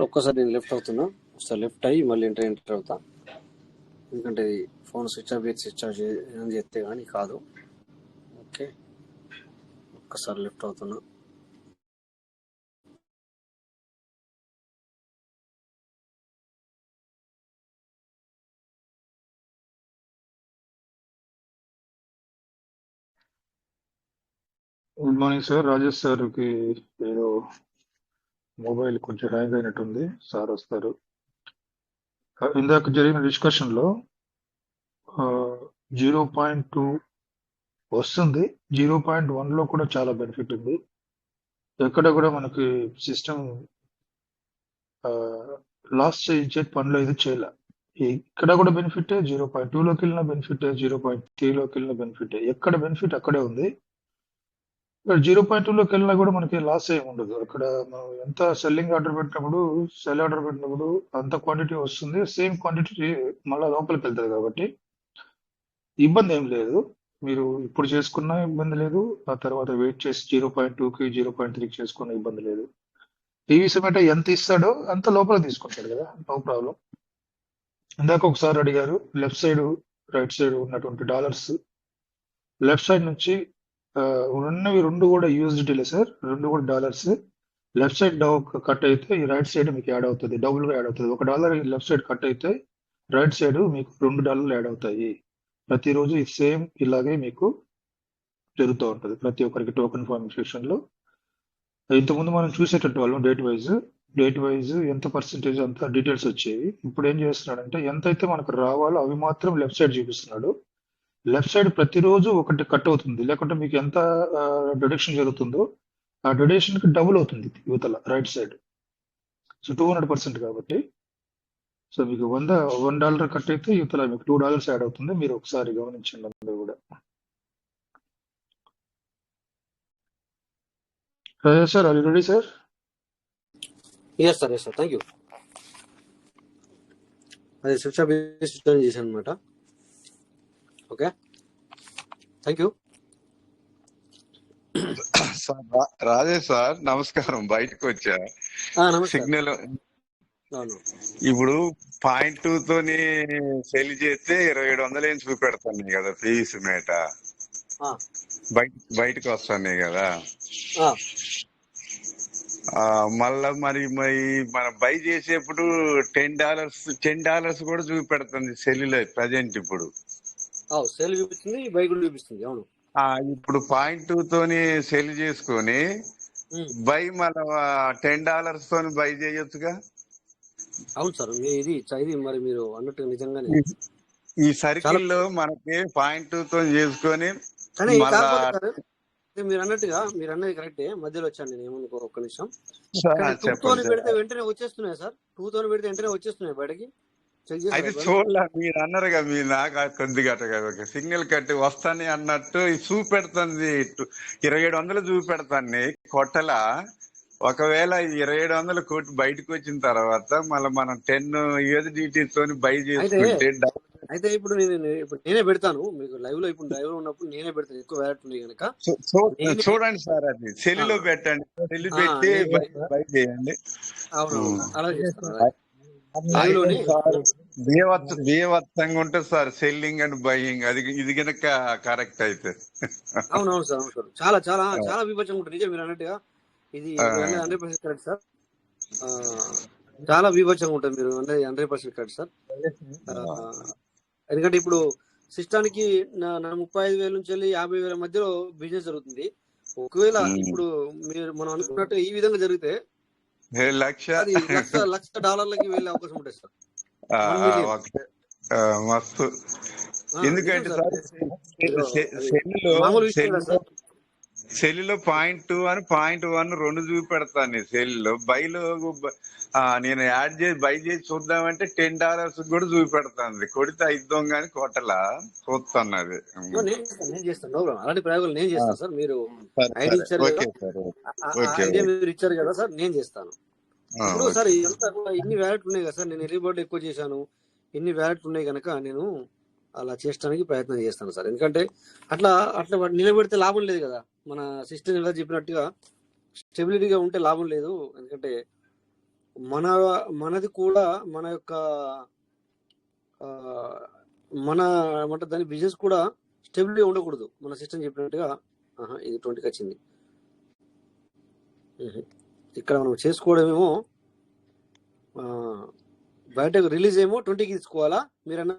ఒక్కసారి నేను లెఫ్ట్ అవుతున్నా, ఒకసారి లెఫ్ట్ అయ్యి మళ్ళీ ఎంటర్ అవుతా, ఎందుకంటే ఇది ఫోన్ స్విచ్ ఆఫ్ చేస్తే కానీ కాదు. ఓకే, ఒక్కసారి లెఫ్ట్ అవుతున్నా. Good morning sir. రాజేష్ సార్కి ఏదో మొబైల్ కొంచెం హ్యాంగ్ అయినట్టుంది. సార్ వస్తారు. ఇందాక జరిగిన డిస్కషన్లో 0.2 వస్తుంది, 0.1లో కూడా చాలా బెనిఫిట్ ఉంది. ఎక్కడ కూడా మనకి సిస్టమ్ లాస్ చేయించే పనులు అయితే చేయాల. ఇక్కడ కూడా బెనిఫిట్, 0.2లోకి వెళ్ళిన బెనిఫిట్, 0.3లోకి వెళ్ళిన బెనిఫిట్, ఎక్కడ బెనిఫిట్ అక్కడే ఉంది. ఇక్కడ 0.2లోకి వెళ్ళినా కూడా మనకి లాస్ ఏమి ఉండదు. అక్కడ మనం ఎంత సెల్ ఆర్డర్ పెట్టినప్పుడు అంత క్వాంటిటీ వస్తుంది, సేమ్ క్వాంటిటీ మళ్ళీ లోపలికి వెళ్తుంది. కాబట్టి ఇబ్బంది ఏం లేదు. మీరు ఇప్పుడు చేసుకున్న ఇబ్బంది లేదు, ఆ తర్వాత వెయిట్ చేసి 0.2కి 0.3కి చేసుకున్న ఇబ్బంది లేదు. టీవీ సిమెంట్ ఎంత ఇస్తాడో అంత లోపల తీసుకుంటాడు కదా, నో ప్రాబ్లం. ఇందాక ఒకసారి అడిగారు, లెఫ్ట్ సైడ్ రైట్ సైడ్ ఉన్నటువంటి డాలర్స్, లెఫ్ట్ సైడ్ నుంచి ఉన్నవి రెండు కూడా యూఎస్డిటీలే సార్, రెండు కూడా డాలర్స్. లెఫ్ట్ సైడ్ కట్ అయితే ఈ రైట్ సైడ్ మీకు యాడ్ అవుతుంది, డబుల్ గా యాడ్ అవుతుంది. $1 లెఫ్ట్ సైడ్ కట్ అయితే రైట్ సైడ్ మీకు $2 యాడ్ అవుతాయి. ప్రతిరోజు ఈ సేమ్ ఇలాగే మీకు జరుగుతూ ఉంటుంది ప్రతి ఒక్కరికి టోకెన్ ఫార్మేషన్ లో. ఇంతకుముందు మనం చూసేటట్టు వాళ్ళం డేట్ వైజ్ ఎంత పర్సెంటేజ్ అంత డీటెయిల్స్ వచ్చేవి. ఇప్పుడు ఏం చేస్తున్నాడంటే ఎంతైతే మనకు రావాలో అవి మాత్రం లెఫ్ట్ సైడ్ చూపిస్తున్నాడు. లెఫ్ట్ సైడ్ ప్రతిరోజు ఒకటి కట్ అవుతుంది, లేకుంటే మీకు ఎంత డిడక్షన్ జరుగుతుందో ఆ డిడక్షన్ కి డబుల్ అవుతుంది యువతల రైట్ సైడ్. సో 200% కాబట్టి, సో మీకు $1 కట్ అయితే యువతల మీకు $2 యాడ్ అవుతుంది. మీరు ఒకసారి గమనించండి అందరూ కూడా. Sir are you ready sir? Yes sir, thank you. అది స్విచ్ ఆఫ్ చేశాను అనమాట. Okay, thank you sir Rajesh sir, నమస్కారం. బయటకు వచ్చా, సిగ్నల్. ఇప్పుడు 0.2 తోని సెల్ చేస్తే 2700 ఏం చూపెడతాను కదా పీస్ మేట, బయటకు వస్తాయి కదా. మళ్ళా మరి మనం బై చేసేప్పుడు $10 కూడా చూపెడుతుంది సెల్లులో ప్రజెంట్. ఇప్పుడు సెల్ చూపిస్తుంది, బై కూడా చూపిస్తుంది. అవును, ఇప్పుడు 0.2 తోని సెల్ చేసుకొని బై మనం $10 తోని బై చేయొచ్చుగా. అవును సార్, ఇది మరి మీరు అన్నట్టు నిజంగానే ఈ సర్కిల్ లో మనకి 0.2 తో చేసుకొని మీరు అన్నది కరెక్టే. మధ్యలో వచ్చాను నేను, ఏమనుకో ఒక్క నిమిషం. పెడితే వెంటనే వచ్చేస్తున్నాయి సార్, 2 తోని పెడితే వెంటనే వచ్చేస్తున్నాయి బయటకి. అయితే చూడలే, మీరు అన్నారుగా, మీరు నాకు కొద్దిగా సిగ్నల్ కట్టి వస్తాను అన్నట్టు చూపెడుతుంది. 2700 చూపెడతాను కొట్టల. ఒకవేళ 2700 కోటి బయటకు వచ్చిన తర్వాత మళ్ళీ మనం 10 USDT తోని బై చేసుకుంటే, అయితే ఇప్పుడు నేనే పెడతాను మీకు లైవ్ లో. ఇప్పుడు లైవ్ లో ఉన్నప్పుడు నేనే పెడతాను, ఎక్కువ వ్యాలెట్ ఉంది కనుక. చూడండి సార్, అది సెల్లులో పెట్టండి, సెల్లు పెట్టి బై చేయండి. అవును, అలా చేస్తాను. బీభత్సంగా ఉంటుంది సార్ సెల్లింగ్ అండ్ బయింగ్, అది ఇది కనుక కరెక్ట్ అయితే. అవునవును సార్, అవును సార్, చాలా చాలా చాలా బీభత్సంగా ఉంటుంది. నిజం మీరు అన్నట్టుగా ఇది 100% కరెక్ట్ సార్. చాలా బీభత్సంగా ఉంటుంది, మీరు 100% కరెక్ట్ సార్. ఎందుకంటే ఇప్పుడు సిస్టానికి 35,000 నుంచి వెళ్ళి 50,000 మధ్యలో బిజినెస్ జరుగుతుంది. ఒకవేళ ఇప్పుడు మనం అనుకున్నట్టు ఈ విధంగా జరిగితే లక్ష అది లక్ష డాలర్లకి వెళ్ళే అవకాశం ఉంటుంది సార్. ఆ, 1 ఆ, మిలియన్. ఒకటే మస్తు. నిజం ఎందుకంటే సార్. సార్ ఏదో అది సెల్లో మామూలు విషయం కదా సెల్లో సార్. సెల్లో .2 అని .1 రెండు చూపెడతాను సెల్లో బైలో. నేను యాడ్ చేసి బై చేసి చూద్దామంటే $10 కూడా చూపెడతాను. కొడితే అయిద్దాం కానీ కొట్టలా చూస్తున్నది. నేను చేస్తాను. No problem. అలాంటి ప్రయోగాలు నేను చేస్తాను సార్. మీరు సరే ఐడియా సరే, ఇచ్చారు కదా, ఓకే సార్, ఆ ఓకే ఐడియా మీరు ఇచ్చారు కదా సార్, నేను చేస్తాను. ఇప్పుడు సార్ ఓకే. ఇదంతా కూడా ఇన్ని వ్యాలెట్లు ఉన్నాయి కదా సార్, నేను ఎర్లీ బర్డ్ ఎక్కువ చేశాను, ఇన్ని వ్యాలెట్లు ఉన్నాయి కనుక నేను అలా చేయడానికి ప్రయత్నం చేస్తాను సార్. ఎందుకంటే అట్లా అట్లా వాటిని నిలబెడితే లాభం లేదు కదా. మన సిస్టమ్ ఎలా చెప్పినట్టుగా స్టెబిలిటీగా ఉంటే లాభం లేదు. ఎందుకంటే మన మనది కూడా మన యొక్క ఆ, మన ఏమంటారు దాని బిజినెస్ కూడా స్టెబిలిటీ ఉండకూడదు. మన సిస్టమ్ చెప్పినట్టుగా ఇది 20కి వచ్చింది. ఇక్కడ మనం చేసుకోవడమేమో బయటకు రిలీజ్ ఏమో 20కి తీసుకోవాలా, మీరన్నా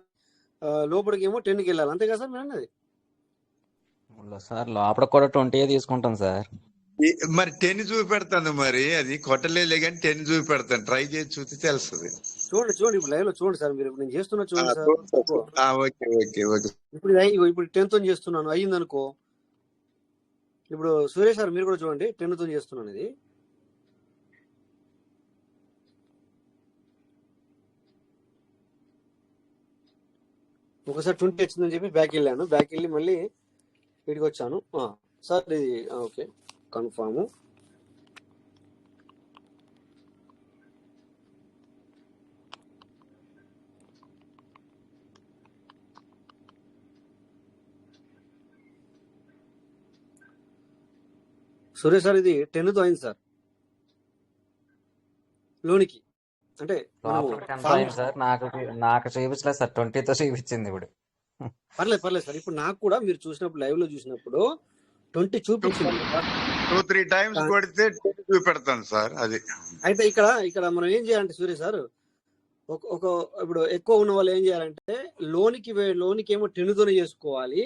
లోపలికి ఏమో 10కి వెళ్ళాలి. అంతే కదా సార్ మీరు అన్నది? సార్ లోపల కూడా 20 తీసుకుంటాం సార్. మరి 10 చూపెడతాను, మరి అది కొట్టలేదు కానీ 10 చూపెడతాను. ట్రై చేసి చూస్తే తెలుస్తుంది. చూడండి ఇప్పుడు లైవ్ లో చూడండి సార్. మీరు నేను చేస్తున్నా చూడండి సార్. Okay okay okay. ఇప్పుడు 10తో చేస్తున్నాను, అయ్యింది అనుకో. ఇప్పుడు సురేష్ సార్ మీరు కూడా చూడండి, 10తో చేస్తున్నాను. ఇది ఒకసారి 20 వచ్చిందని చెప్పి బ్యాక్ వెళ్ళాను, బ్యాక్ వెళ్ళి మళ్ళీ వీడికి వచ్చాను సార్. ఇది ఓకే కన్ఫామ్. సురేష్ సార్ ఇది 10తో అయింది సార్ లోనికి. అంటే సార్ నాకు చూపించలేదు సార్, 20తో చూపించింది ఇప్పుడు. పర్లేదు సార్. ఇప్పుడు నాకు కూడా మీరు చూసినప్పుడు లైవ్ లో చూసినప్పుడు 20 చూపించింది. 2-3 టైమ్స్ కొడితే 10 చూపెడతాను సార్. అది అయితే ఇక్కడ మనం ఏం చేయాలంటే సూర్య సార్, ఒక ఇప్పుడు ఎక్కువ ఉన్న వాళ్ళు ఏం చేయాలంటే లోనికి ఏమో 10తోనే చేసుకోవాలి,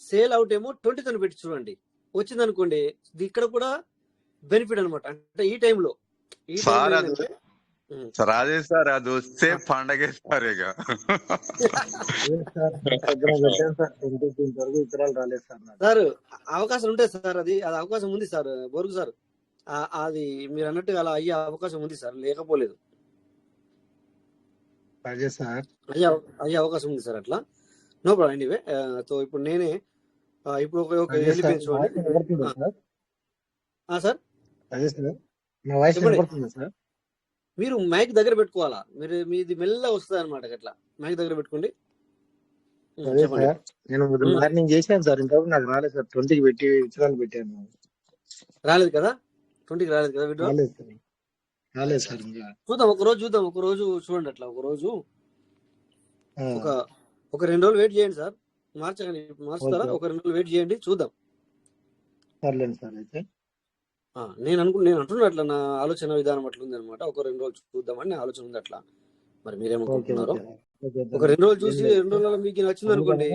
సేల్ అవుట్ ఏమో 20తోనే పెట్టి చూడండి. వచ్చింది అనుకోండి, ఇక్కడ కూడా బెనిఫిట్ అనమాట. అంటే ఈ టైంలో సార్ అదే సార్, అది వస్తే పండగే సార్. ఇక సార్ అవకాశం ఉంటాయి సార్. అది అవకాశం ఉంది సార్ బోర్గు సార్. అది మీరు అన్నట్టుగా అలా అయ్యే అవకాశం ఉంది సార్, లేకపోలేదు. అయ్యే అవకాశం ఉంది సార్. అట్లా నో ప్రాబ్లం. ఎనీవే సో ఇప్పుడు నేనే ఇప్పుడు ఒక వెళ్ళిపోయింది చూడండి సార్. మీరు మైక్ దగ్గర పెట్టుకోవాలా, మీది మెల్ల వస్తుంది అనమాట. అట్లా మైక్ దగ్గర పెట్టుకోండి. నేను మార్నింగ్ చేశాను సార్, ఇంతవరకు నాకు రాలేదు సార్. 20కి పెట్టి విత్తనాలు పెట్టాను, రాలేదు కదా. 20కి రాలేదు కదా వీడియో. రాలేదు సార్. ఇంకా చూద్దాం, ఒక రోజు చూడండి. అట్లా ఒక రోజు ఒక 2 రోజులు వెయిట్ చేయండి సార్. మార్చుతారా? ఒక 2 రోజులు వెయిట్ చేయండి, చూద్దాం. సర్లేండి సార్. అయితే నేను అంటున్నా అట్లా, నా ఆలోచన విధానం అట్లా ఉంది అనమాట. ఒక 2 రోజులు చూద్దామని నా ఆలోచన ఉంది అట్లా. మరి మీరేమనుకుంటున్నారో ఒక 2 రోజులు చూసి 2 రోజులలో మీకు నచ్చింది అనుకోండి,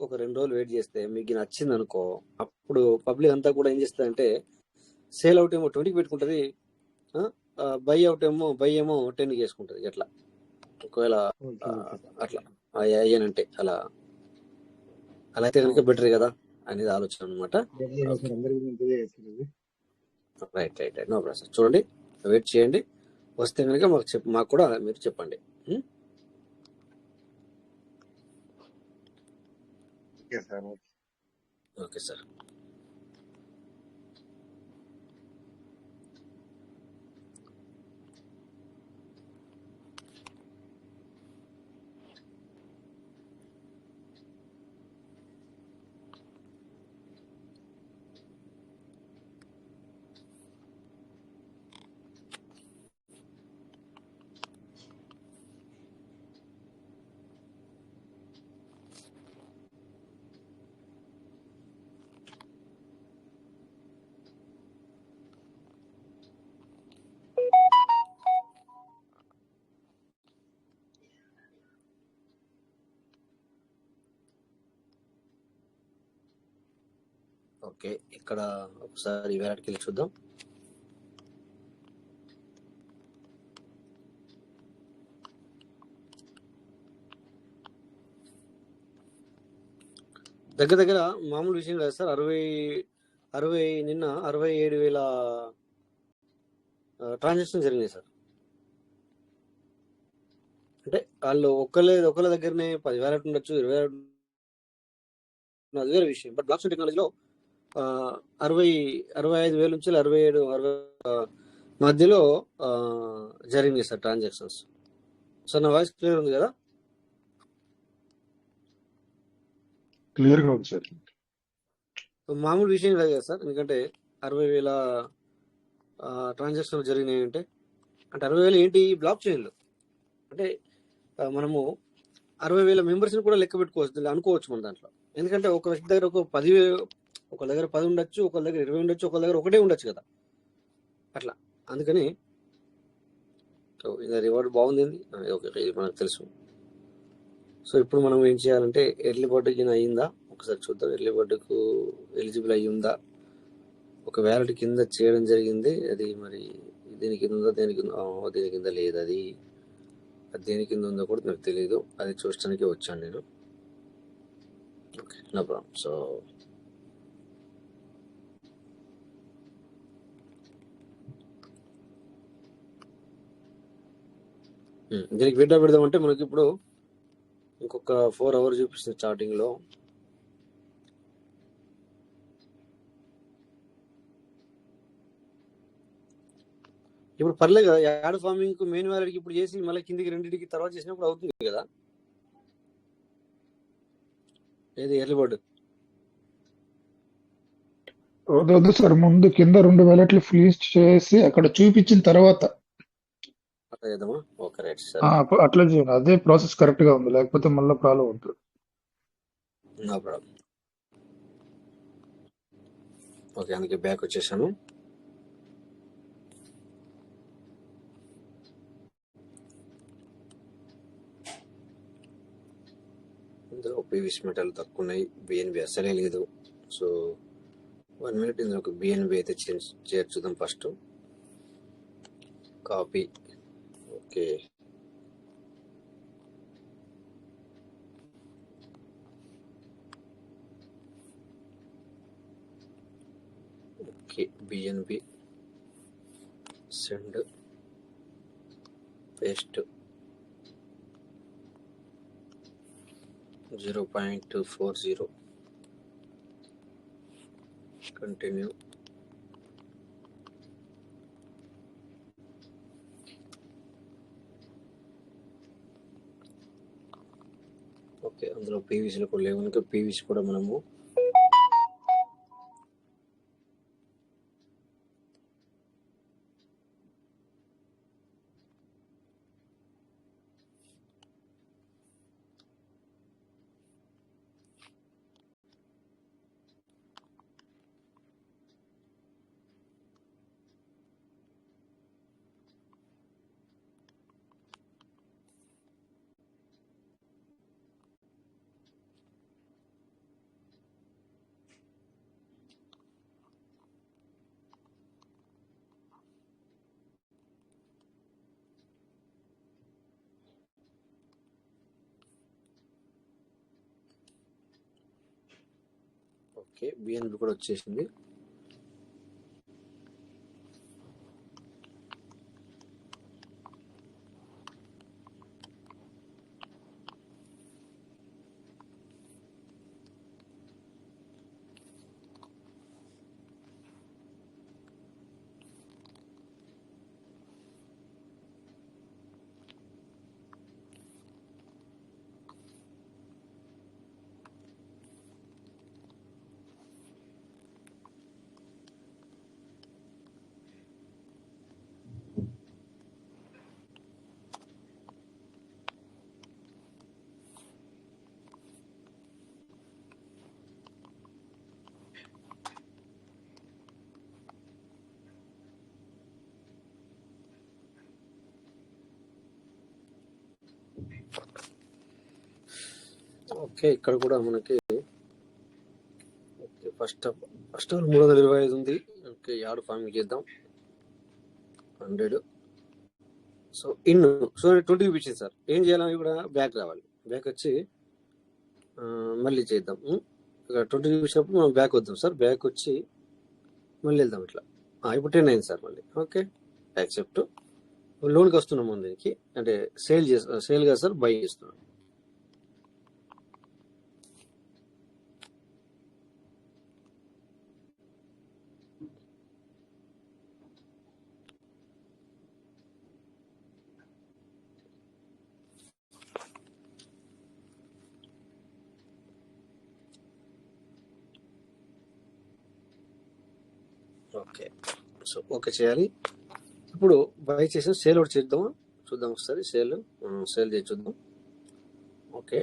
ఒక 2 రోజులు వెయిట్ చేస్తే మీకు నచ్చింది అనుకో, అప్పుడు పబ్లిక్ అంతా కూడా ఏం చేస్తుంది, సేల్ అవుట్ ఏమో 20కి పెట్టుకుంటది, బై ఏమో 10కి వేసుకుంటది. ఎట్లా ఒకవేళ అట్లా అయ్యానంటే అలా అయితే కనుక బెటర్ కదా అనేది ఆలోచన అనమాట. రైట్. No problem. చూడండి, వెయిట్ చేయండి. వస్తే కనుక మాకు కూడా మీరు చెప్పండి. Okay sir. ఓకే, ఇక్కడ ఒకసారి వేరేకి వెళ్ళి చూద్దాం. దగ్గర దగ్గర మామూలు విషయం కాదు సార్. 60 నిన్న 67,000 ట్రాన్సాక్షన్ జరిగినాయి సార్. అంటే వాళ్ళు ఒకళ్ళ దగ్గరనే 10,000 ఉండొచ్చు, 20,000 అది వేరే విషయం. బట్ బ్లాక్ చైన్ టెక్నాలజీలో 65,000 నుంచి 67, 60 మధ్యలో జరిగినాయి సార్ ట్రాన్సాక్షన్స్. సార్ నా వాయిస్ క్లియర్ ఉంది కదా? క్లియర్ గా ఉంది సార్. మామూలు విషయం కాదు కదా సార్. ఎందుకంటే 60,000 ట్రాన్సాక్షన్లు జరిగినాయి అంటే 60,000 ఏంటి బ్లాక్ చైన్లు అంటే మనము 60,000 మెంబర్స్ని కూడా లెక్క పెట్టుకోవచ్చు అనుకోవచ్చు మన దాంట్లో. ఎందుకంటే ఒక వ్యక్తి దగ్గర ఒక 10,000, ఒకళ్ళ దగ్గర 10 ఉండొచ్చు, ఒకళ్ళ దగ్గర 20 ఉండొచ్చు, ఒకళ్ళ దగ్గర ఒకటే ఉండొచ్చు కదా. అట్లా అందుకని ఇది రివార్డ్ బాగుంది. ఓకే, ఇది మనకు తెలుసు. సో ఇప్పుడు మనం ఏం చేయాలంటే ఎర్లీ బర్డ్కి అయ్యిందా ఒకసారి చూద్దాం. ఎర్లీ బర్డ్కు ఎలిజిబుల్ అయ్యిందా? ఒక వ్యాలిడ్ కింద చేయడం జరిగింది. అది మరి దేని కింద ఉందో దేని కింద లేదు. అది దేని కింద ఉందో కూడా నాకు తెలియదు. అది చూడటానికి వచ్చాను నేను. Okay, no problem. సో దీనికి విడ్డా పెడదామంటే మనకి ఇప్పుడు ఇంకొక 4 hours చూపిస్తుంది స్టార్టింగ్లో. ఇప్పుడు పర్లేదు కదా. యాడ్ ఫార్మింగ్ మెయిన్ వ్యాలిడ్కి ఇప్పుడు చేసి మళ్ళీ కిందికి రెండింటికి తర్వాత చేసినప్పుడు అవుతుంది కదా. ఏది ఎర్లీ బర్డ్ వద్దు సార్, ముందు కింద 2 వ్యాలెట్లు ఫ్రీజ్ చేసి అక్కడ చూపించిన తర్వాత అట్లా చేద్దామా? Okay, right sir. అట్లా చేయండి. అదే ప్రాసెస్ కరెక్ట్ గా ఉంది, లేకపోతే మళ్ళీ ప్రాబ్లం ఉంటుంది. No problem. ఓకే, అందుకే బ్యాక్ వచ్చేసాను. ఇందులో పీవీసీ మెటల్ తక్కువ ఉన్నాయి, బిఎన్బి అసలే లేదు. సో 1 minute ఇందులో ఒక బిఎన్బి అయితే చేర్చుదాం first. Copy. Okay, okay, BNB send paste 0.40 continue. Okay, అందులో పీవీసీలో కూడా లేవు కనుక పీవీసీ కూడా మనము ఓకే, బిఎన్బి కూడా వచ్చేసింది. ఓకే, ఇక్కడ కూడా మనకి ఫస్ట్ 325 ఉంది. ఓకే, యాడ్ ఫార్మింగ్ చేద్దాం 100. సో 20 చూపించింది సార్. ఏం చేయాలని కూడా బ్యాక్ రావాలి. బ్యాక్ వచ్చి మళ్ళీ చేద్దాం. 20 చూసినప్పుడు మనం బ్యాక్ వద్దాం సార్. బ్యాక్ వచ్చి మళ్ళీ వెళ్దాం ఇట్లా. ఇప్పుడు 10 అయింది సార్ మళ్ళీ. Okay, accept. లోన్కి వస్తున్నాం మనం దీనికి, అంటే సేల్ కాదు సార్, బై చేస్తున్నాం. ఓకే, సో ఓకే చేయాలి. ఇప్పుడు బై చేసిన సేల్ ఒకటి చేద్దామా, చూద్దాం ఒకసారి. సేల్ చేసి చూద్దాం. ఓకే,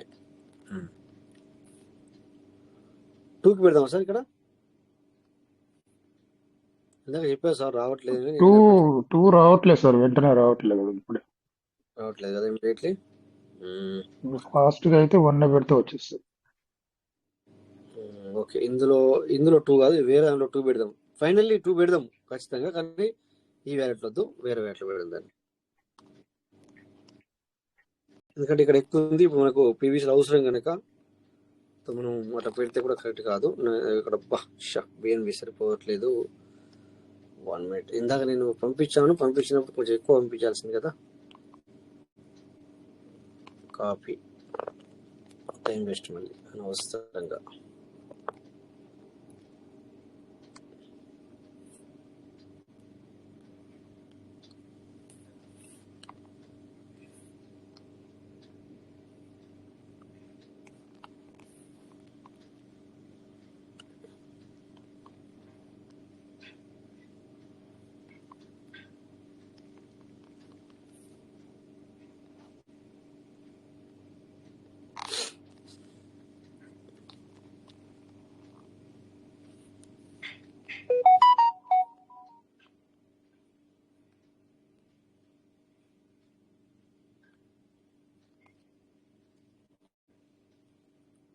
2కి పెడదామా సార్? ఇక్కడ ఇందాక చెప్పారు సార్ రావట్లేదు అని. టూ రావట్లేదు సార్, వెంటనే రావట్లేదు కదా ఇప్పుడే. రావట్లేదు కదా ఇమీడియట్లీ. ఫాస్ట్ గా అయితే 1 పెడితే వచ్చేస్తుంది. ఓకే, ఇందులో 2 కాదు, వేరే దాంట్లో 2 పెడదాం. ఫైనల్లీ 2 పెడదాం ఖచ్చితంగా, కానీ ఈ వ్యాలెట్ వద్దు, వేరే వ్యాలెట్లో పెడదాం దాన్ని. ఎందుకంటే ఇక్కడ ఎక్కువ ఉంది, ఇప్పుడు మనకు పీవీసీలో అవసరం కనుక మనం అట్లా పెడితే కూడా కరెక్ట్ కాదు. ఇక్కడ బిఎన్బి సరిపోవట్లేదు. 1 మినిట్. ఇందాక నేను పంపించినప్పుడు కొంచెం ఎక్కువ పంపించాల్సింది కదా. కాపీ, టైం వేస్ట్ మళ్ళీ అనవసరంగా.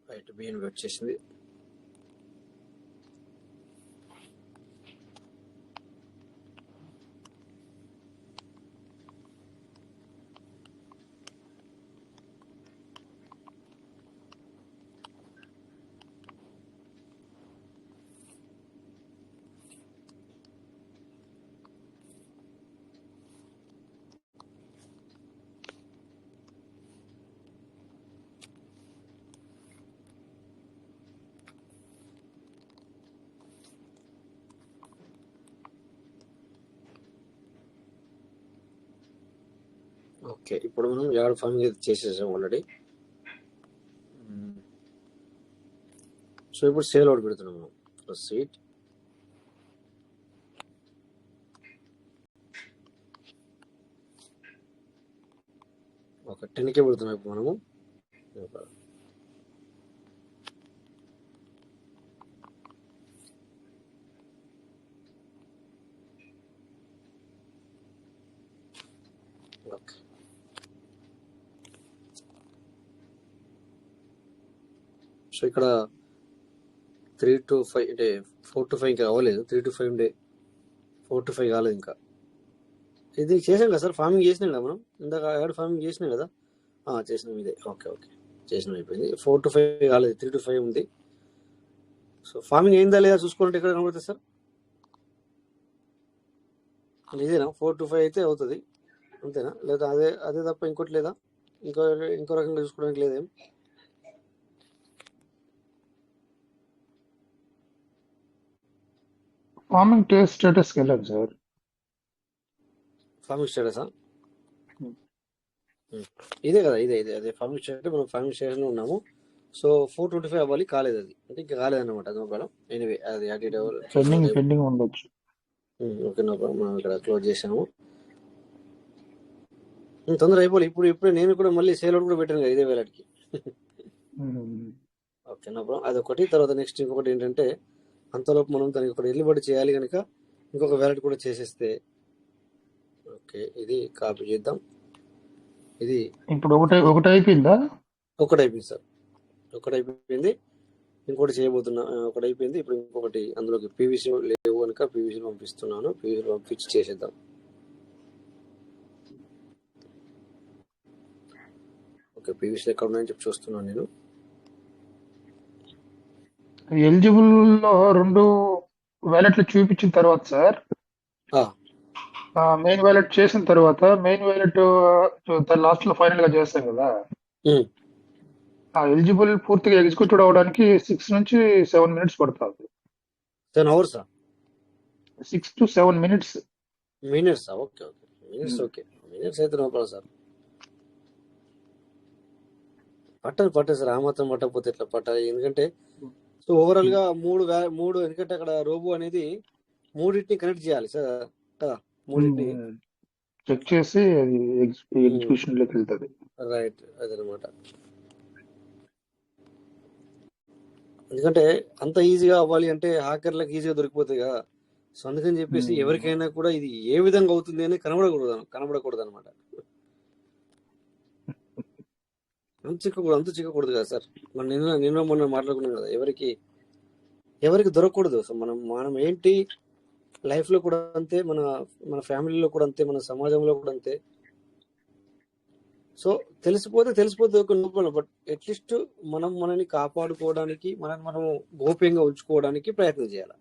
రైట్, బిఎన్బి వచ్చేసింది. ఓకే, ఇప్పుడు మనం యాడ్ ఫార్మింగ్ చేసేసాం ఆల్రెడీ. సో ఇప్పుడు సేల్ అవుట్ పెడుతున్నాం మనం. ప్రొసీడ్. ఒక 10కే పెడుతున్నాం ఇప్పుడు మనము. ఓకే, సో ఇక్కడ 3 to 5 అంటే 4 to 5 ఇంకా అవ్వలేదు. 3 to 5 ఉండే, 4 to 5 కాలేదు ఇంకా. ఇది చేసాం కదా సార్, ఫార్మింగ్ చేసినాం కదా మనం. ఇందాక యాడ్ ఫార్మింగ్ చేసినాం కదా. చేసినాం ఇదే. ఓకే చేసినాం, అయిపోయింది. 4 to 5 కాలేదు, 3 to 5 ఉంది. సో ఫార్మింగ్ అయిందా లేదా చూసుకోవాలంటే ఎక్కడ కనబడుతుంది సార్? ఇదేనా 4 to 5 అయితే అవుతుంది అంతేనా? లేదా అదే తప్ప ఇంకోటి లేదా? ఇంకో రకంగా చూసుకోవడానికి లేదేం? ఫార్మింగ్ స్టేటస్కి వెళ్ళాను సార్. ఫార్మింగ్ స్టేటసా? ఇదే కదా, ఇదే అదే ఫార్మింగ్ స్టేటస్. మనం ఫార్మింగ్ స్టేటస్లో ఉన్నాము. సో 425 అవ్వాలి, కాలేదు అది. అంటే ఇంకా కాలేదన్నమాట. అది ప్రాబ్లం. ఎనీవే, అది పెండింగ్ ఉండొచ్చు. Okay, no problem. మనం ఇక్కడ క్లోజ్ చేసాము. తొందర అయిపోలే. ఇప్పుడు నేను కూడా మళ్ళీ సేల్ అవుట్ కూడా పెట్టాను కదా ఇదే వేలకి. Okay, no problem. అదొకటి. తర్వాత నెక్స్ట్ ఇంకొకటి ఏంటంటే, అంతలోపు మనం దానికి ఒకటి ఎల్లుబడి చేయాలి కనుక ఇంకొక వ్యాలెట్ కూడా చేసేస్తే. ఓకే, ఇది కాపీ చేద్దాం. ఇది ఇప్పుడు ఒకటి అయిపోయిందా? ఒకటి అయిపోయింది సార్, ఒకటి అయిపోయింది. ఇంకోటి చేయబోతున్నా. ఒకటి అయిపోయింది. ఇప్పుడు ఇంకొకటి అందులోకి పీవీసీ లేవు కనుక పీవీసీ పంపిస్తున్నాను. పీవీసీ పంపించి చేసేద్దాం. ఓకే, పీవీసీ ఎక్కడ ఉన్నాయని చెప్పి చూస్తున్నాను నేను. ఎలిజిబుల్ లో 2 వ్యాలెట్లు చూపించిన తర్వాత సార్, మెయిన్ వ్యాలెట్ చేసిన తర్వాత మెయిన్ వ్యాలెట్ లాస్ట్ లో ఫైనల్ గా చేస్తాం కదా, ఆ ఎలిజిబుల్ పూర్తిగా ఎగ్జిక్యూటివ్ అవడానికి 6 నుంచి 7 మినిట్స్ పడుతుంది. 10 hours 6 to 7 minutes. Minutes okay okay minutes okay minutes అయితే నో ప్రాబ్లం సార్. పట్టదు సార్, ఆ మాత్రం పట్టకపోతే ఎట్లా పట్టాలి? ఎందుకంటే సో ఓవరాల్ గా మూడు ఎందుకంటే అక్కడ రోబో అనేది మూడింటిని కనెక్ట్ చేయాలి సార్ కదా, మూడింటిని చెక్ చేసి అది ఎగ్జిక్యూషన్ లోకి వెళ్తుంది. రైట్, అదనమాట. ఎందుకంటే అంత ఈజీగా అవ్వాలి అంటే హ్యాకర్లకు ఈజీగా దొరికిపోతాయి కదా. సో అందుకని చెప్పేసి ఎవరికైనా కూడా ఇది ఏ విధంగా అవుతుంది అని కనబడకూడదు అనమాట. అంత చిక్కకూడదు కదా సార్. మనం నిన్న మొన్న మాట్లాడుకున్నాం కదా, ఎవరికి దొరకకూడదు. సో మనం ఏంటి లైఫ్ లో కూడా అంతే, మన ఫ్యామిలీలో కూడా అంతే, మన సమాజంలో కూడా అంతే. సో తెలిసిపోతే ఒక నొప్పి, బట్ అట్లీస్ట్ మనని కాపాడుకోవడానికి మనము గోప్యంగా ఉంచుకోవడానికి ప్రయత్నం చేయాలి.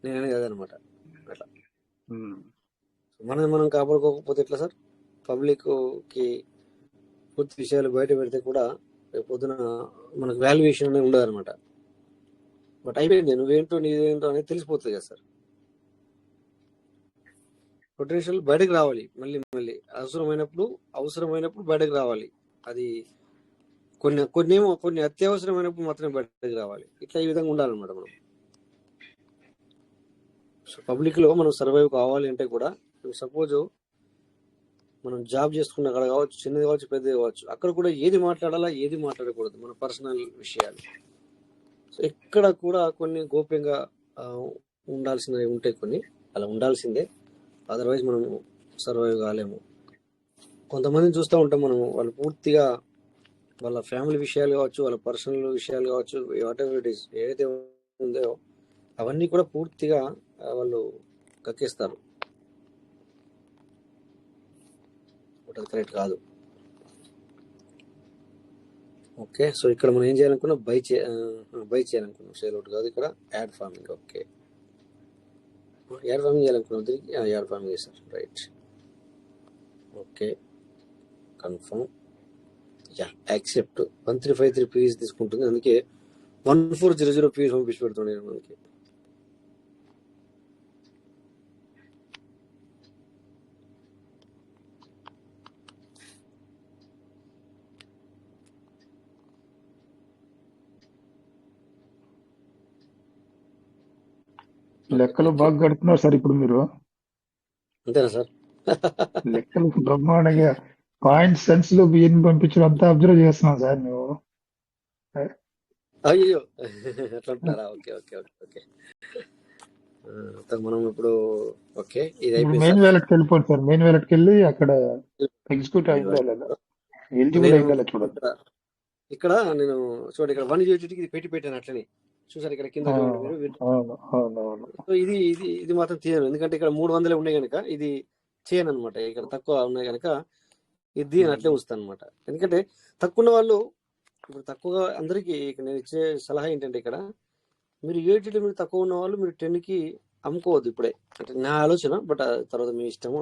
నేను అనేది అదనమాట. అట్లా మనం కాపాడుకోకపోతే ఎట్లా సార్? పబ్లిక్ కి పూర్తి విషయాలు బయట పెడితే కూడా రేపు పొద్దున మనకు వాల్యుయేషన్ అనేది ఉండదు అనమాట. బట్ అయిపోయింది, నువ్వేంటో నీదేంటో అనేది తెలిసిపోతుంది కదా సార్. పొటెన్షియల్ బయటకు రావాలి, మళ్ళీ అవసరమైనప్పుడు బయటకు రావాలి. అది కొన్ని అత్యవసరమైనప్పుడు మాత్రమే బయటకు రావాలి. ఇట్లా ఈ విధంగా ఉండాలన్నమాట మనం. సో పబ్లిక్ లో మనం సర్వైవ్ కావాలి అంటే కూడా, సపోజ్ మనం జాబ్ చేసుకున్న అక్కడ కావచ్చు, చిన్నది కావచ్చు, పెద్దది కావచ్చు, అక్కడ కూడా ఏది మాట్లాడాలా ఏది మాట్లాడకూడదు, మన పర్సనల్ విషయాలు. సో ఇక్కడ కూడా కొన్ని గోప్యంగా ఉండాల్సినవి ఉంటాయి, కొన్ని అలా ఉండాల్సిందే. అదర్వైజ్ మనం సర్వైవ్ కాలేము. కొంతమందిని చూస్తూ ఉంటాం మనం, వాళ్ళు పూర్తిగా వాళ్ళ ఫ్యామిలీ విషయాలు కావచ్చు, వాళ్ళ పర్సనల్ విషయాలు కావచ్చు, వాట్ ఎవర్ ఇట్ ఈస్, ఏదైతే ఉందో అవన్నీ కూడా పూర్తిగా వాళ్ళు కక్కేస్తారు. అది కరెక్ట్ కాదు. ఓకే, సో ఇక్కడ మనం ఏం చేయాలనుకున్నాం, బై చేయాలనుకున్నాం, సేల్ అవుట్ కాదు, ఇక్కడ add farming. Okay, add farming చేయాలనుకున్నాం, యాడ్ ఫార్మింగ్ చేశారు. Right, okay, confirm, accept. 1353 piece తీసుకుంటుంది, అందుకే 1400 పీస్ పంపించి పెడుతుండే మనకి. లెక్కలు బాగా కడుతున్నారు సార్ ఇప్పుడు మీరు. అంతేనా సార్? లెక్కలు బ్రహ్మాండంగా పాయింట్ సెన్స్ లో బియ్యం పంపించడం అంతా అబ్జర్వ్ చేస్తున్నాం సార్ మేము. అయ్యో అట్లా అంటున్నారా? Okay okay okay okay. మనం ఇప్పుడు ఓకే, ఇది అయిపోయింది. మెయిన్ వ్యాలెట్కి వెళ్ళిపోండి సార్. మెయిన్ వ్యాలెట్కి వెళ్ళి అక్కడ ఎగ్జిక్యూట్ అయిందా లేదా, ఎలిజిబుల్ అయిందా లేదా చూడండి. ఇక్కడ నేను చూడండి, ఇక్కడ 1 యూనిట్కి ఇది పెట్టాను అట్లనే. చూసారు ఇక్కడ కింద సో ఇది మాత్రం తీయను, ఎందుకంటే ఇక్కడ 300 ఉన్నాయి కనుక ఇది చేయను అనమాట. ఇక్కడ తక్కువ ఉన్నాయి కనుక ఇది దీని అట్లే ఉంచుతాను అనమాట. ఎందుకంటే తక్కువ ఉన్న వాళ్ళు, ఇప్పుడు తక్కువగా అందరికీ నేను ఇచ్చే సలహా ఏంటంటే, ఇక్కడ మీరు 8 మీరు తక్కువ ఉన్న వాళ్ళు మీరు 10కి అమ్ముకోవద్దు ఇప్పుడే. అంటే నా ఆలోచన, బట్ తర్వాత మీ ఇష్టము,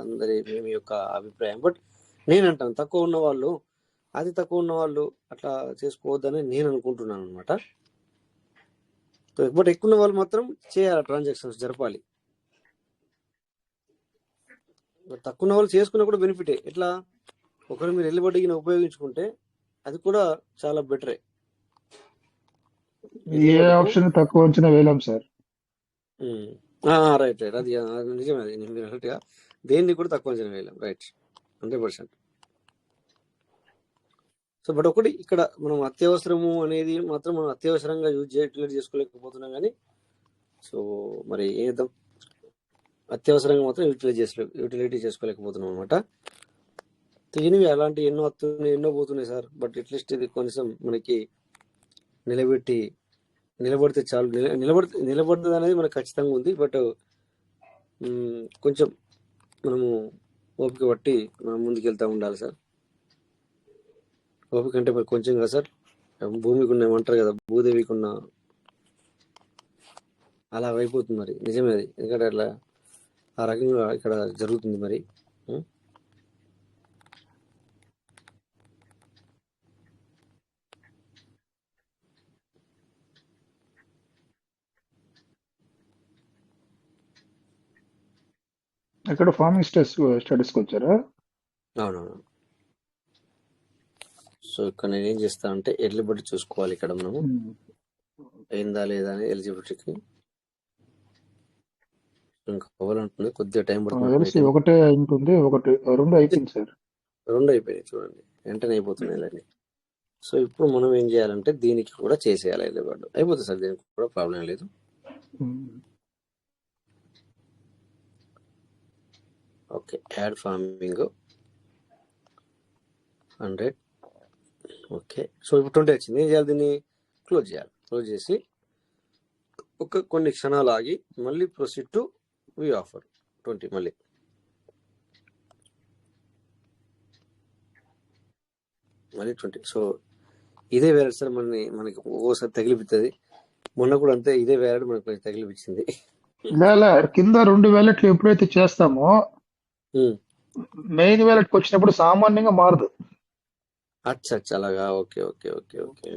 అందరి మీ యొక్క అభిప్రాయం. బట్ నేను అంటాను, తక్కువ ఉన్న వాళ్ళు అట్లా చేసుకోవద్దని నేను అనుకుంటున్నాను అనమాట. బట్ ఎక్కువ ఉన్న వాళ్ళు మాత్రం చేయాలి, ట్రాన్సాక్షన్స్ జరపాలి. బట్ తక్కువ ఉన్న వాళ్ళు చేసుకున్నా కూడా బెనిఫిటే. ఎట్లా, ఒకరు మీరు ఎల్లుబడికి ఉపయోగించుకుంటే అది కూడా చాలా బెటరే. ఏ ఆప్షన్ తక్కువ అంచనా వేయలేం సార్. రైట్, అది నిజమే, అది మీరు అన్నట్టుగా దేన్ని కూడా తక్కువ అంచనా వేయలేం. రైట్, 100%. సో బట్ ఒకటి ఇక్కడ మనం అత్యవసరము అనేది మాత్రం మనం అత్యవసరంగా యూటిలైజ్ చేసుకోలేకపోతున్నాం కానీ, సో మరి ఏదో అత్యవసరంగా మాత్రం యూటిలిటీ చేసుకోలేకపోతున్నాం అనమాట. ఎనివి అలాంటి ఎన్నో పోతున్నాయి సార్. బట్ అట్లీస్ట్ ఇది కొంచెం మనకి నిలబడితే చాలు. నిలబడుతుంది అనేది మనకు ఖచ్చితంగా ఉంది. బట్ కొంచెం మనము ఓపిక బట్టి మనం ముందుకెళ్తూ ఉండాలి సార్. ఓపిక అంటే మరి కొంచెం కదా సార్, భూమికి ఉన్న ఏమంటారు కదా, భూదేవికి ఉన్న అలా అయిపోతుంది మరి. నిజమే అది, ఎందుకంటే అట్లా ఆ రకంగా ఇక్కడ జరుగుతుంది మరి. ఉం? ఎక్కడ ఫార్మింగ్ స్టడీస్కి వచ్చారా? అవునవును. సో ఇక్కడ నేను ఏం చేస్తానంటే ఎలిజిబిలిటీ చూసుకోవాలి ఇక్కడ మనము, అయిందా లేదా అని ఎలిజిబిలిటీకి. ఇంకా అవ్వాలంటుంది, కొద్దిగా టైం పడుతుంది. తెలిసి ఒకటే ఉంటుంది, ఒకటి రెండు అయిపోయింది సార్. రెండు అయిపోయినాయి చూడండి, వెంటనే అయిపోతున్నాయి ఇలాంటి. సో ఇప్పుడు మనం ఏం చేయాలంటే దీనికి కూడా చేసేయాలి ఎలిజిబిలిటీ. అయిపోతుంది సార్, దీనికి కూడా ప్రాబ్లం లేదు. Okay, add farming 100. Okay, so ఇప్పుడు 20 వచ్చింది. ఏం చేయాలి, దీన్ని క్లోజ్ చేయాలి. క్లోజ్ చేసి కొన్ని క్షణాలు ఆగి మళ్ళీ ప్రొసీడ్ టు వ్యూ ఆఫర్ 20 మళ్ళీ 20. సో ఇదే వ్యాలెట్ సార్ మనకి ఓసారి తగిలిపిస్తుంది. మొన్న కూడా అంతే, ఇదే వ్యాలెట్ మనకు తగిలిపించింది. కింద 2 వ్యాలెట్లు ఎప్పుడైతే చేస్తామో మెయిన్ వ్యాలెట్ వచ్చినప్పుడు సామాన్యంగా మారదు. అచ్చా అలాగా. Okay okay okay okay.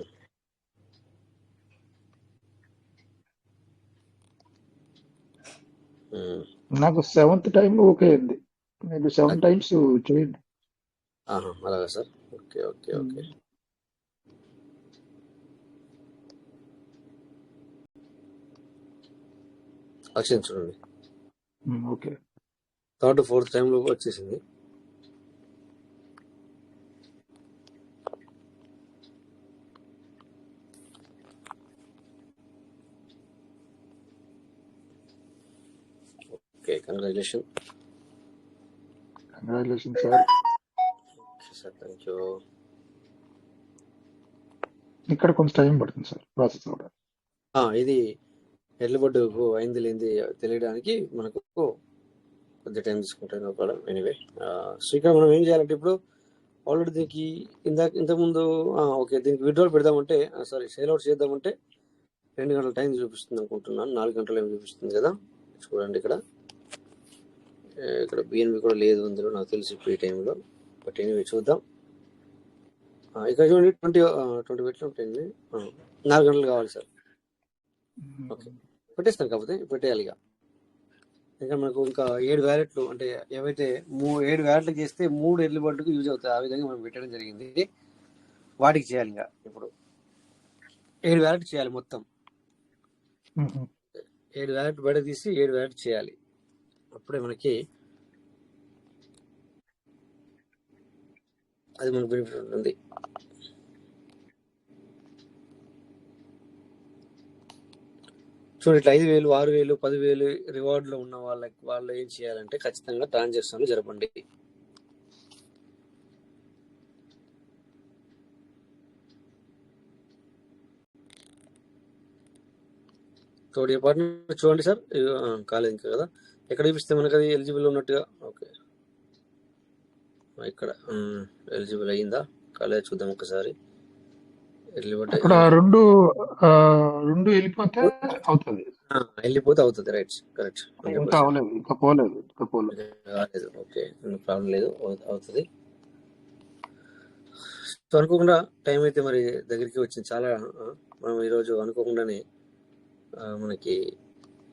నాకు 7th టైంలో ఓకే అయింది. మీరు 7 టైమ్స్ చేయండి. అలాగా సార్. Okay okay okay. వచ్చింది చూడండి. ఓకే, 3rd 4th టైంలో వచ్చేసింది. Okay, congratulation sir. Okay sir, thank you. ఇక్కడ కొంచెం టైం పడుతుంది సార్ ప్రాసెస్ కూడా. ఇది ఎడ్లబడ్డు అయింది లేనిది తెలియడానికి మనకు కొద్దిగా టైం తీసుకుంటాను ఒకవేళ. ఎనీవే, సో ఇక్కడ మనం ఏం చేయాలంటే ఇప్పుడు ఆల్రెడీ దీనికి ఇంతకుముందు ఓకే, దీనికి విత్డ్రాల్ పెడదామంటే సేల్ అవుట్ చేద్దామంటే 2 గంటల టైం చూపిస్తుంది అనుకుంటున్నాను. 4 గంటలు ఏమి చూపిస్తుంది కదా, చూడండి ఇక్కడ బిఎన్బి కూడా లేదు అందులో నాకు తెలిసి ఇప్పుడు ఈ టైంలో. బట్ ఎనీవే చూద్దాం. ఇక్కడ చూడండి 20 పెట్టిన 4 గంటలు కావాలి సార్. ఓకే, పెట్టేస్తాను. కాకపోతే పెట్టేయాలి ఇక, ఇంకా మనకు ఇంకా 7 వ్యాలెట్లు అంటే ఏవైతే 7 వ్యాలెట్లకు చేస్తే 3 ఎర్లీ బర్డ్లకు యూజ్ అవుతాయి. ఆ విధంగా మనం పెట్టడం జరిగింది. వాటికి చేయాలి ఇంకా ఇప్పుడు 7 వ్యాలెట్ చేయాలి మొత్తం. 7 వ్యాలెట్ బయట తీసి 7 వ్యాలెట్ చేయాలి. అప్పుడే మనకి అది మనకు బెనిఫిట్ ఉంటుంది. చూడండి, ఇట్లా 5,000 6,000 10,000 రివార్డులో ఉన్న వాళ్ళు ఏం చేయాలంటే ఖచ్చితంగా ట్రాన్సాక్షన్లు జరపండి. తోడి అపార్ట్మెంట్ చూడండి సార్, కాలేదు ఇంకా కదా. ఎక్కడ చూపిస్తే మనకు అది ఎలిజిబుల్ ఉన్నట్టుగా. ఓకే, ఇక్కడ ఎలిజిబుల్ అయ్యిందా కాలేదు చూద్దాం ఒకసారి. అక్కడ రెండు వెళ్ళిపోతే అవుతుంది. వెళ్ళిపోతే అవుతుంది. Right, correct. ఇంకా పోలేదు. ఓకే, ప్రాబ్లం లేదు, అవుతుంది. సో అనుకోకుండా టైం అయితే మరి దగ్గరికి వచ్చింది చాలా. మనం ఈరోజు అనుకోకుండానే మనకి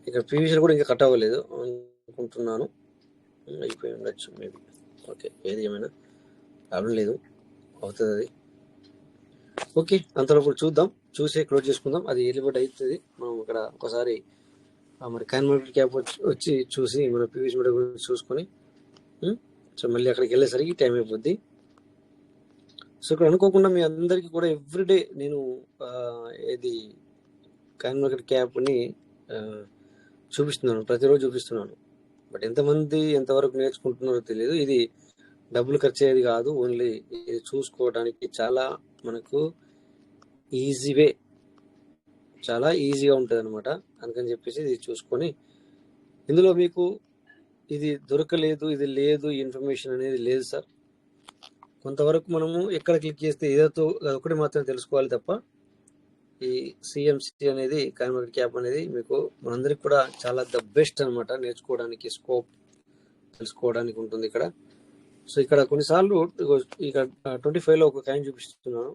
ఇక్కడ ప్రీవియస్ కూడా ఇంకా కట్ అవ్వలేదు అనుకుంటున్నాను, అయిపోయి ఉండొచ్చు మేబీ. ఓకే, ఏది ఏమైనా ప్రాబ్లం లేదు, అవుతుంది అది. ఓకే, అంతలోపు చూద్దాం, చూసి క్లోజ్ చేసుకుందాం. అది ఎలిబట్ అవుతుంది. మనం ఇక్కడ ఒకసారి మరి కాయిన్ మార్కెట్ క్యాప్ వచ్చి చూసి మన ప్రీవియస్ మీడియా గురించి చూసుకొని సో మళ్ళీ అక్కడికి వెళ్ళేసరికి టైం అయిపోద్ది. సో ఇక్కడ అనుకోకుండా మీ అందరికీ కూడా ఎవ్రీడే నేను ఏది కాయిన్ మార్కెట్ క్యాప్ని చూపిస్తున్నాను, ప్రతిరోజు చూపిస్తున్నాను. బట్ ఎంతవరకు నేర్చుకుంటున్నారో తెలియదు. ఇది డబ్బులు ఖర్చు అయ్యేది కాదు, ఓన్లీ ఇది చూసుకోవడానికి చాలా మనకు ఈజీ వే, చాలా ఈజీగా ఉంటుంది అనమాట. అందుకని చెప్పేసి ఇది చూసుకొని, ఇందులో మీకు ఇది దొరకలేదు, ఇది లేదు, ఇన్ఫర్మేషన్ అనేది లేదు సార్. కొంతవరకు మనము ఎక్కడ క్లిక్ చేస్తే ఏదో ఒకటి మాత్రం తెలుసుకోవాలి తప్ప ఈ సిఎంసి అనేది కాయిన్ మార్కెట్ క్యాప్ అనేది మీకు మనందరికి కూడా చాలా ద బెస్ట్ అనమాట. నేర్చుకోవడానికి స్కోప్ తెలుసుకోవడానికి ఉంటుంది ఇక్కడ. సో ఇక్కడ కొన్నిసార్లు ఇక్కడ 25లో ఒక కాయిన్ చూపిస్తున్నాను.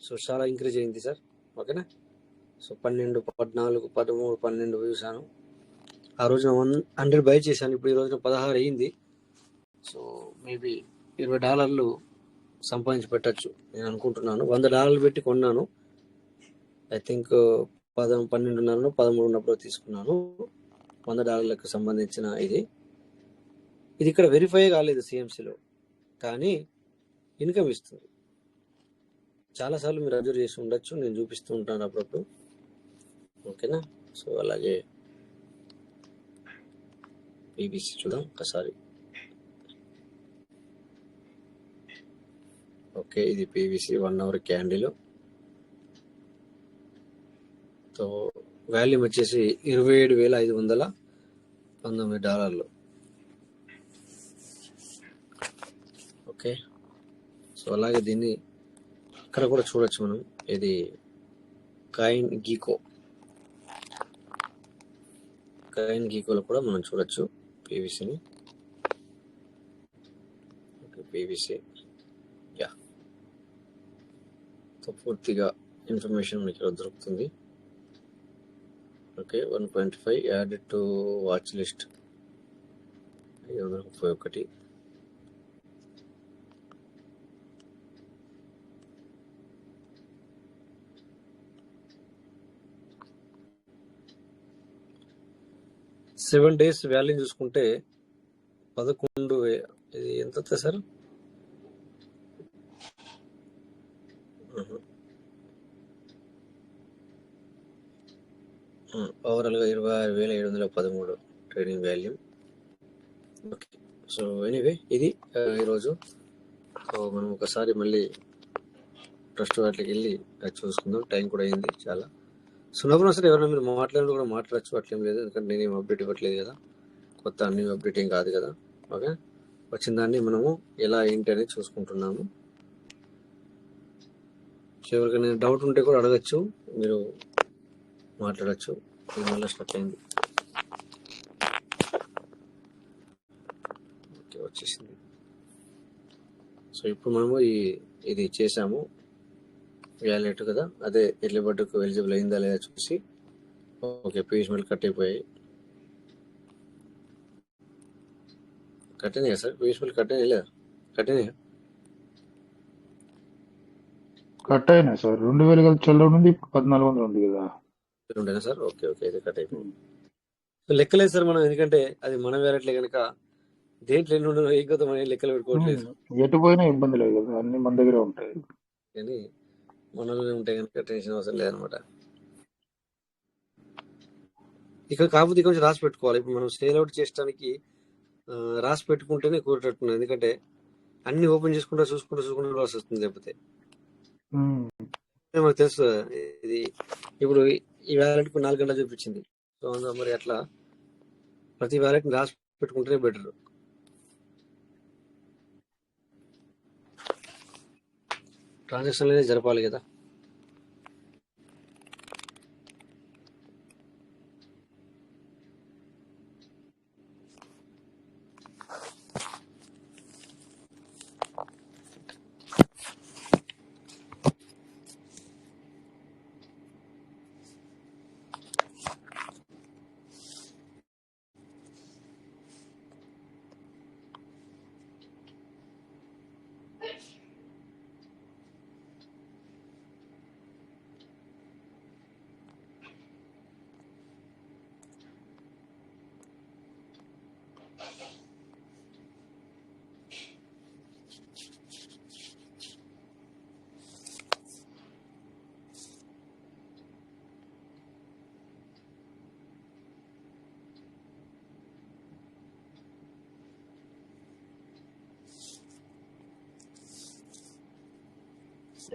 సో చాలా ఇంక్రీజ్ అయింది సార్. ఓకేనా. సో 12, 14, 13, 12 చూసాను. ఆ రోజున 100 బై చేశాను. ఇప్పుడు ఈ రోజున 16 అయ్యింది. సో మేబీ $20 సంపాదించి పెట్టచ్చు నేను అనుకుంటున్నాను. $100 పెట్టి కొన్నాను. ఐ థింక్ 12.5 13 ఉన్నప్పుడు తీసుకున్నాను. $100లకు సంబంధించిన ఇది ఇక్కడ వెరిఫై కాలేదు సిఎంసిలో, కానీ ఇన్కమ్ ఇస్తుంది. చాలాసార్లు మీరు అబ్జర్వ్ చేసి ఉండొచ్చు, నేను చూపిస్తూ ఉంటాను అప్పుడప్పుడు. ఓకేనా. సో అలాగే పీబీసీ చూద్దాం ఒకసారి. ఓకే, ఇది PVC 1 hour candle. So volume వచ్చేసి $27,519. ఓకే. సో అలాగే దీన్ని ఇక్కడ కూడా చూడొచ్చు మనం. ఇది కాయిన్ గీకోలో కూడా మనం చూడొచ్చు పీవీసీని. Okay, PVC yeah. సో పూర్తిగా ఇన్ఫర్మేషన్ మీకు ఇక్కడ దొరుకుతుంది. Okay, 1.5 add to watch list 531. Seven days value చూసుకుంటే 11,000. ఇది ఎంత వస్తుంది సార్? ఓవరాల్గా 26,713 trading value. Okay. So anyway ఇది ఈరోజు. సో మనం ఒకసారి మళ్ళీ ట్రస్ట్ వాటికి వెళ్ళి చూసుకుందాం. టైం కూడా అయింది చాలా. సో నవ్వు సార్, ఎవరైనా మీరు మాట్లాడినా కూడా మాట్లాడచ్చు, అట్లేం లేదు. ఎందుకంటే నేనేం అప్డేట్ ఇవ్వట్లేదు కదా, కొత్త న్యూ అప్డేట్ ఏం కాదు కదా. ఓకే, వచ్చిన దాన్ని మనము ఎలా ఏంటి అనేది చూసుకుంటున్నాము. సో ఎవరికైనా డౌట్ ఉంటే కూడా అడగచ్చు, మీరు మాట్లాడచ్చు. ఇది మళ్ళీ స్టక్ అయింది. ఓకే, వచ్చేసింది. సో ఇప్పుడు మనము ఇది చేసాము వ్యాలెట్ కదా, అదే ఎర్లీ బర్డ్కు ఎలిజిబుల్ అయిందా లేదా చూసి. ఓకే, పీవీసీ కట్ అయిపోయాయి. కట్ అయినాయా సార్? పీవీసీ కట్ అయినా లేదా? కట్ అయినాయా? కట్ అయినాయి సార్. 2000 కదా చిల్లర ఉంది, 1400 ఉంది కదా. ఉండేనా సార్? ఓకే ఓకే, ఇది కట్ అయిపోయింది. సో లెక్కలేదు సార్ మనం, ఎందుకంటే అది మన వ్యాలెట్లే కనుక దేంట్లో ఎన్ని ఉండదు ఏ కొత్త మనం లెక్కలు పెట్టుకోవట్లేదు. ఎటు పోయినా ఇబ్బంది లేదు కదా, అన్ని మన దగ్గరే ఉంటాయి. కానీ మనలోనే ఉంటాయి కనుక టెన్షన్ అవసరం లేదనమాట. ఇక్కడ కాకపోతే కొంచెం రాసి పెట్టుకోవాలి. ఇప్పుడు మనం సేల్ అవుట్ చేయడానికి రాసి పెట్టుకుంటేనే కూరేటట్టున్నాయి. ఎందుకంటే అన్ని ఓపెన్ చేసుకుంటూ చూసుకుంటూ రాసి వస్తుంది. లేకపోతే మనకు తెలుసు ఇది ఇప్పుడు ఈ వ్యాలెట్కు 4 గంటలు చూపించింది. సో అందులో మరి అట్లా ప్రతి వ్యాలెట్ని రాసి పెట్టుకుంటేనే బెటర్. ట్రాన్సాక్షన్ అనేది జరపాలి కదా.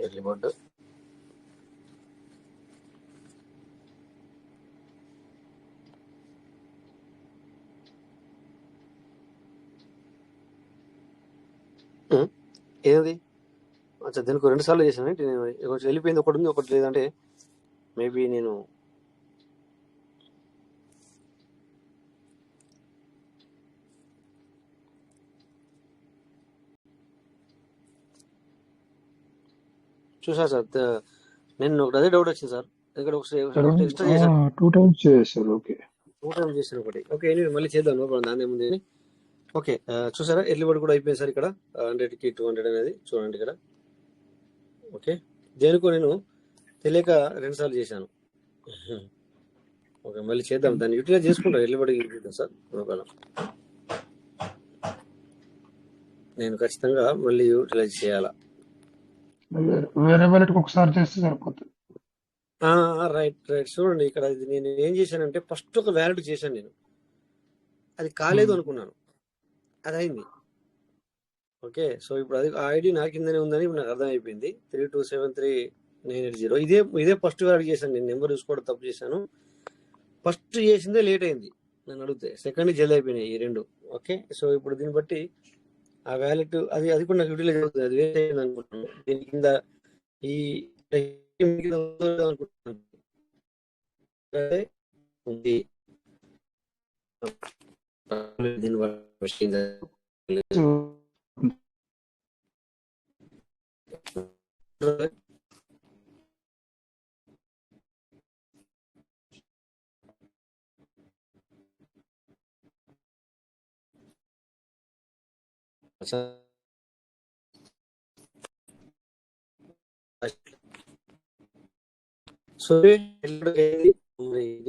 ఎర్లీ బర్డ్ ఏది అచ్చా దీనికి 2 సార్లు చేశాను ఏంటి నేను కొంచెం వెళ్ళిపోయింది ఒకటి ఉంది ఒకటి లేదంటే మేబీ నేను చూసా సార్ నేను ఒకటి అదే డౌట్ వచ్చింది సార్ ఇక్కడ ఒకటి ఎక్స్ట్రా చేశాను 2 టైమ్స్ చేశారు. ఓకే. 2 టైమ్స్ చేశాను ఒకటి. ఓకే ఎనీవే మళ్ళీ చేద్దాం నో ప్రాబ్లం దాని ఏముంది. ఓకే చూసారా ఎర్లీ బర్డ్ కూడా అయిపోయింది సార్ ఇక్కడ 100కి 200 అనేది చూడండి ఇక్కడ. ఓకే దేనికో నేను తెలియక 2 సార్లు చేశాను. ఓకే మళ్ళీ చేద్దాం దాన్ని యూటిలైజ్ చేసుకుంటాం ఎర్లీ బర్డ్ చేద్దాం సార్ నో ప్రాబ్లం. నేను ఖచ్చితంగా మళ్ళీ యూటిలైజ్ చేయాలా. వేరే వాళ్ళకి ఒకసారి చేస్తే సరిపోతుంది. రైట్ చూడండి ఇక్కడ ఇది నేను ఏం చేశానంటే ఫస్ట్ ఒక వ్యాలిడ్ చేశాను నేను, అది కాలేదు అనుకున్నాను, అది అయింది. ఓకే సో ఇప్పుడు అది ఆ ఐడి నా కిందనే ఉందని ఇప్పుడు నాకు అర్థమైపోయింది. 3273980 ఇదే ఫస్ట్ వ్యాలిడ్ చేశాను నేను. నెంబర్ చూసుకోవడం తప్పు చేశాను. ఫస్ట్ చేసిందే లేట్ అయింది నన్ను అడిగితే, సెకండ్ జల్ది అయిపోయినాయి ఈ 2. ఓకే సో ఇప్పుడు దీన్ని బట్టి ఆ వ్యాలెట్ అది కూడా నాకు యూటిలైజ్ అవుతుంది. అది వేస్ట్ అయింది అనుకుంటున్నాను. దీని కింద ఈ అనుకుంటున్నాను ఉంది దీని సో ఇది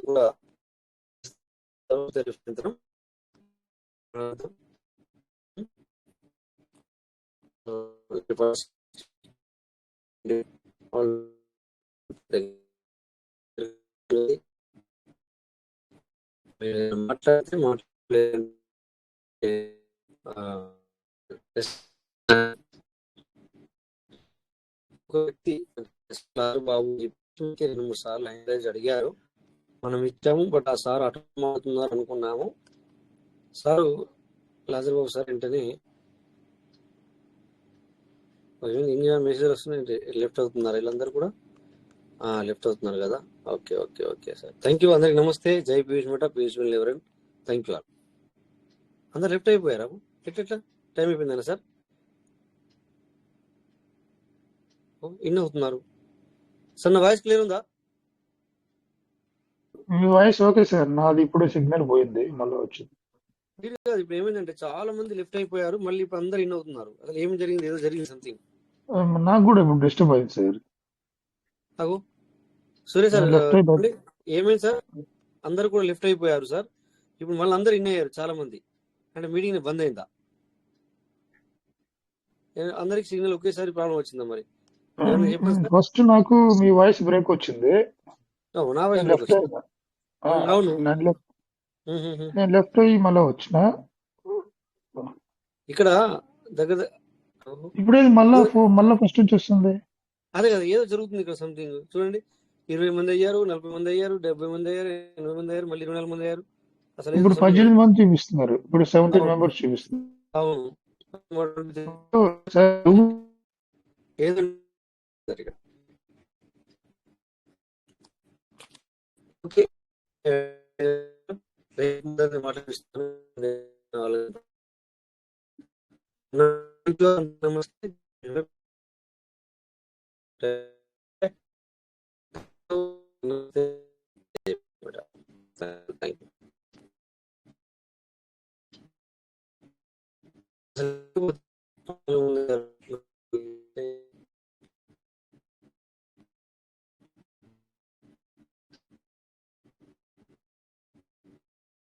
కూడా మాట్లాడితే ఒక వ్యక్తి బాబు 2-3 సార్లు ఎంకరేజ్ అడిగారు, మనం ఇచ్చాము. బట్ ఆ సార్ అటమవుతున్నారు అనుకున్నాము. సారు లాజర్ బాబు సార్ వెంటనే ఇంకా మెసేజ్ వస్తుంది, లెఫ్ట్ అవుతున్నారు వీళ్ళందరూ కూడా, లెఫ్ట్ అవుతున్నారు కదా. Okay okay okay sir thank you. అందరికి నమస్తే. జై పీయూష్ మఠ పీయూష్ ఎవరైనా థ్యాంక్ యూ. అందరు లెఫ్ట్ అయిపోయారా? ఎట్లా టైం అయిపోయిందన్నా సార్? ఇన్ అవుతున్నారు సార్. నా వాయిస్ క్లియర్ ఉందా? మీ వాయిస్ ఓకే సార్, నాది ఇప్పుడు సిగ్నల్ పోయింది మళ్ళీ వచ్చింది. ఇప్పుడు ఏమైందంటే చాలా మంది లెఫ్ట్ అయిపోయారు, మళ్ళీ ఇప్పుడు అందరు ఇన్ అవుతున్నారు. అసలు ఏం జరిగింది? ఏదో జరిగింది సంథింగ్. నాకు కూడా ఇప్పుడు డిస్టర్బ్ అయింది సార్. అగో సూర్య సార్ లెఫ్ట్ ఏమైంది సార్? అందరు కూడా లెఫ్ట్ అయిపోయారు సార్. ఇప్పుడు మళ్ళీ అందరు ఇన్ అయ్యారు చాలా మంది. అంటే మీటింగ్ బంద్ అయిందా? అందరికి సిగ్నల్ ఒకేసారి ప్రాబ్లం వచ్చిందా? మరి ఫస్ట్ నాకు మీ వాయిస్ బ్రేక్ వచ్చింది. నా వాయిస్ బ్రేక్ వచ్చింది. అవును నేను లెఫ్ట్ అయ్యి మళ్ళీ వచ్చిన ఇక్కడ దగ్గర. ఇప్పుడు మళ్ళా ఫస్ట్ నుంచి వస్తుంది. అదే కదా ఏదో జరుగుతుంది ఇక్కడ సంథింగ్. చూడండి 20 మంది అయ్యారు, 40 మంది అయ్యారు, 70 మంది అయ్యారు, 80 మంది అయ్యారు, మళ్ళీ 24 మంది అయ్యారు. అసలు ఇప్పుడు 18 మంది చూపిస్తున్నారు. ఇప్పుడు 17 మెంబర్స్ చూపిస్తున్నారు. అవును ఏదో ఓకే మాట్లాడిస్తాను. నమస్తే. Thank you.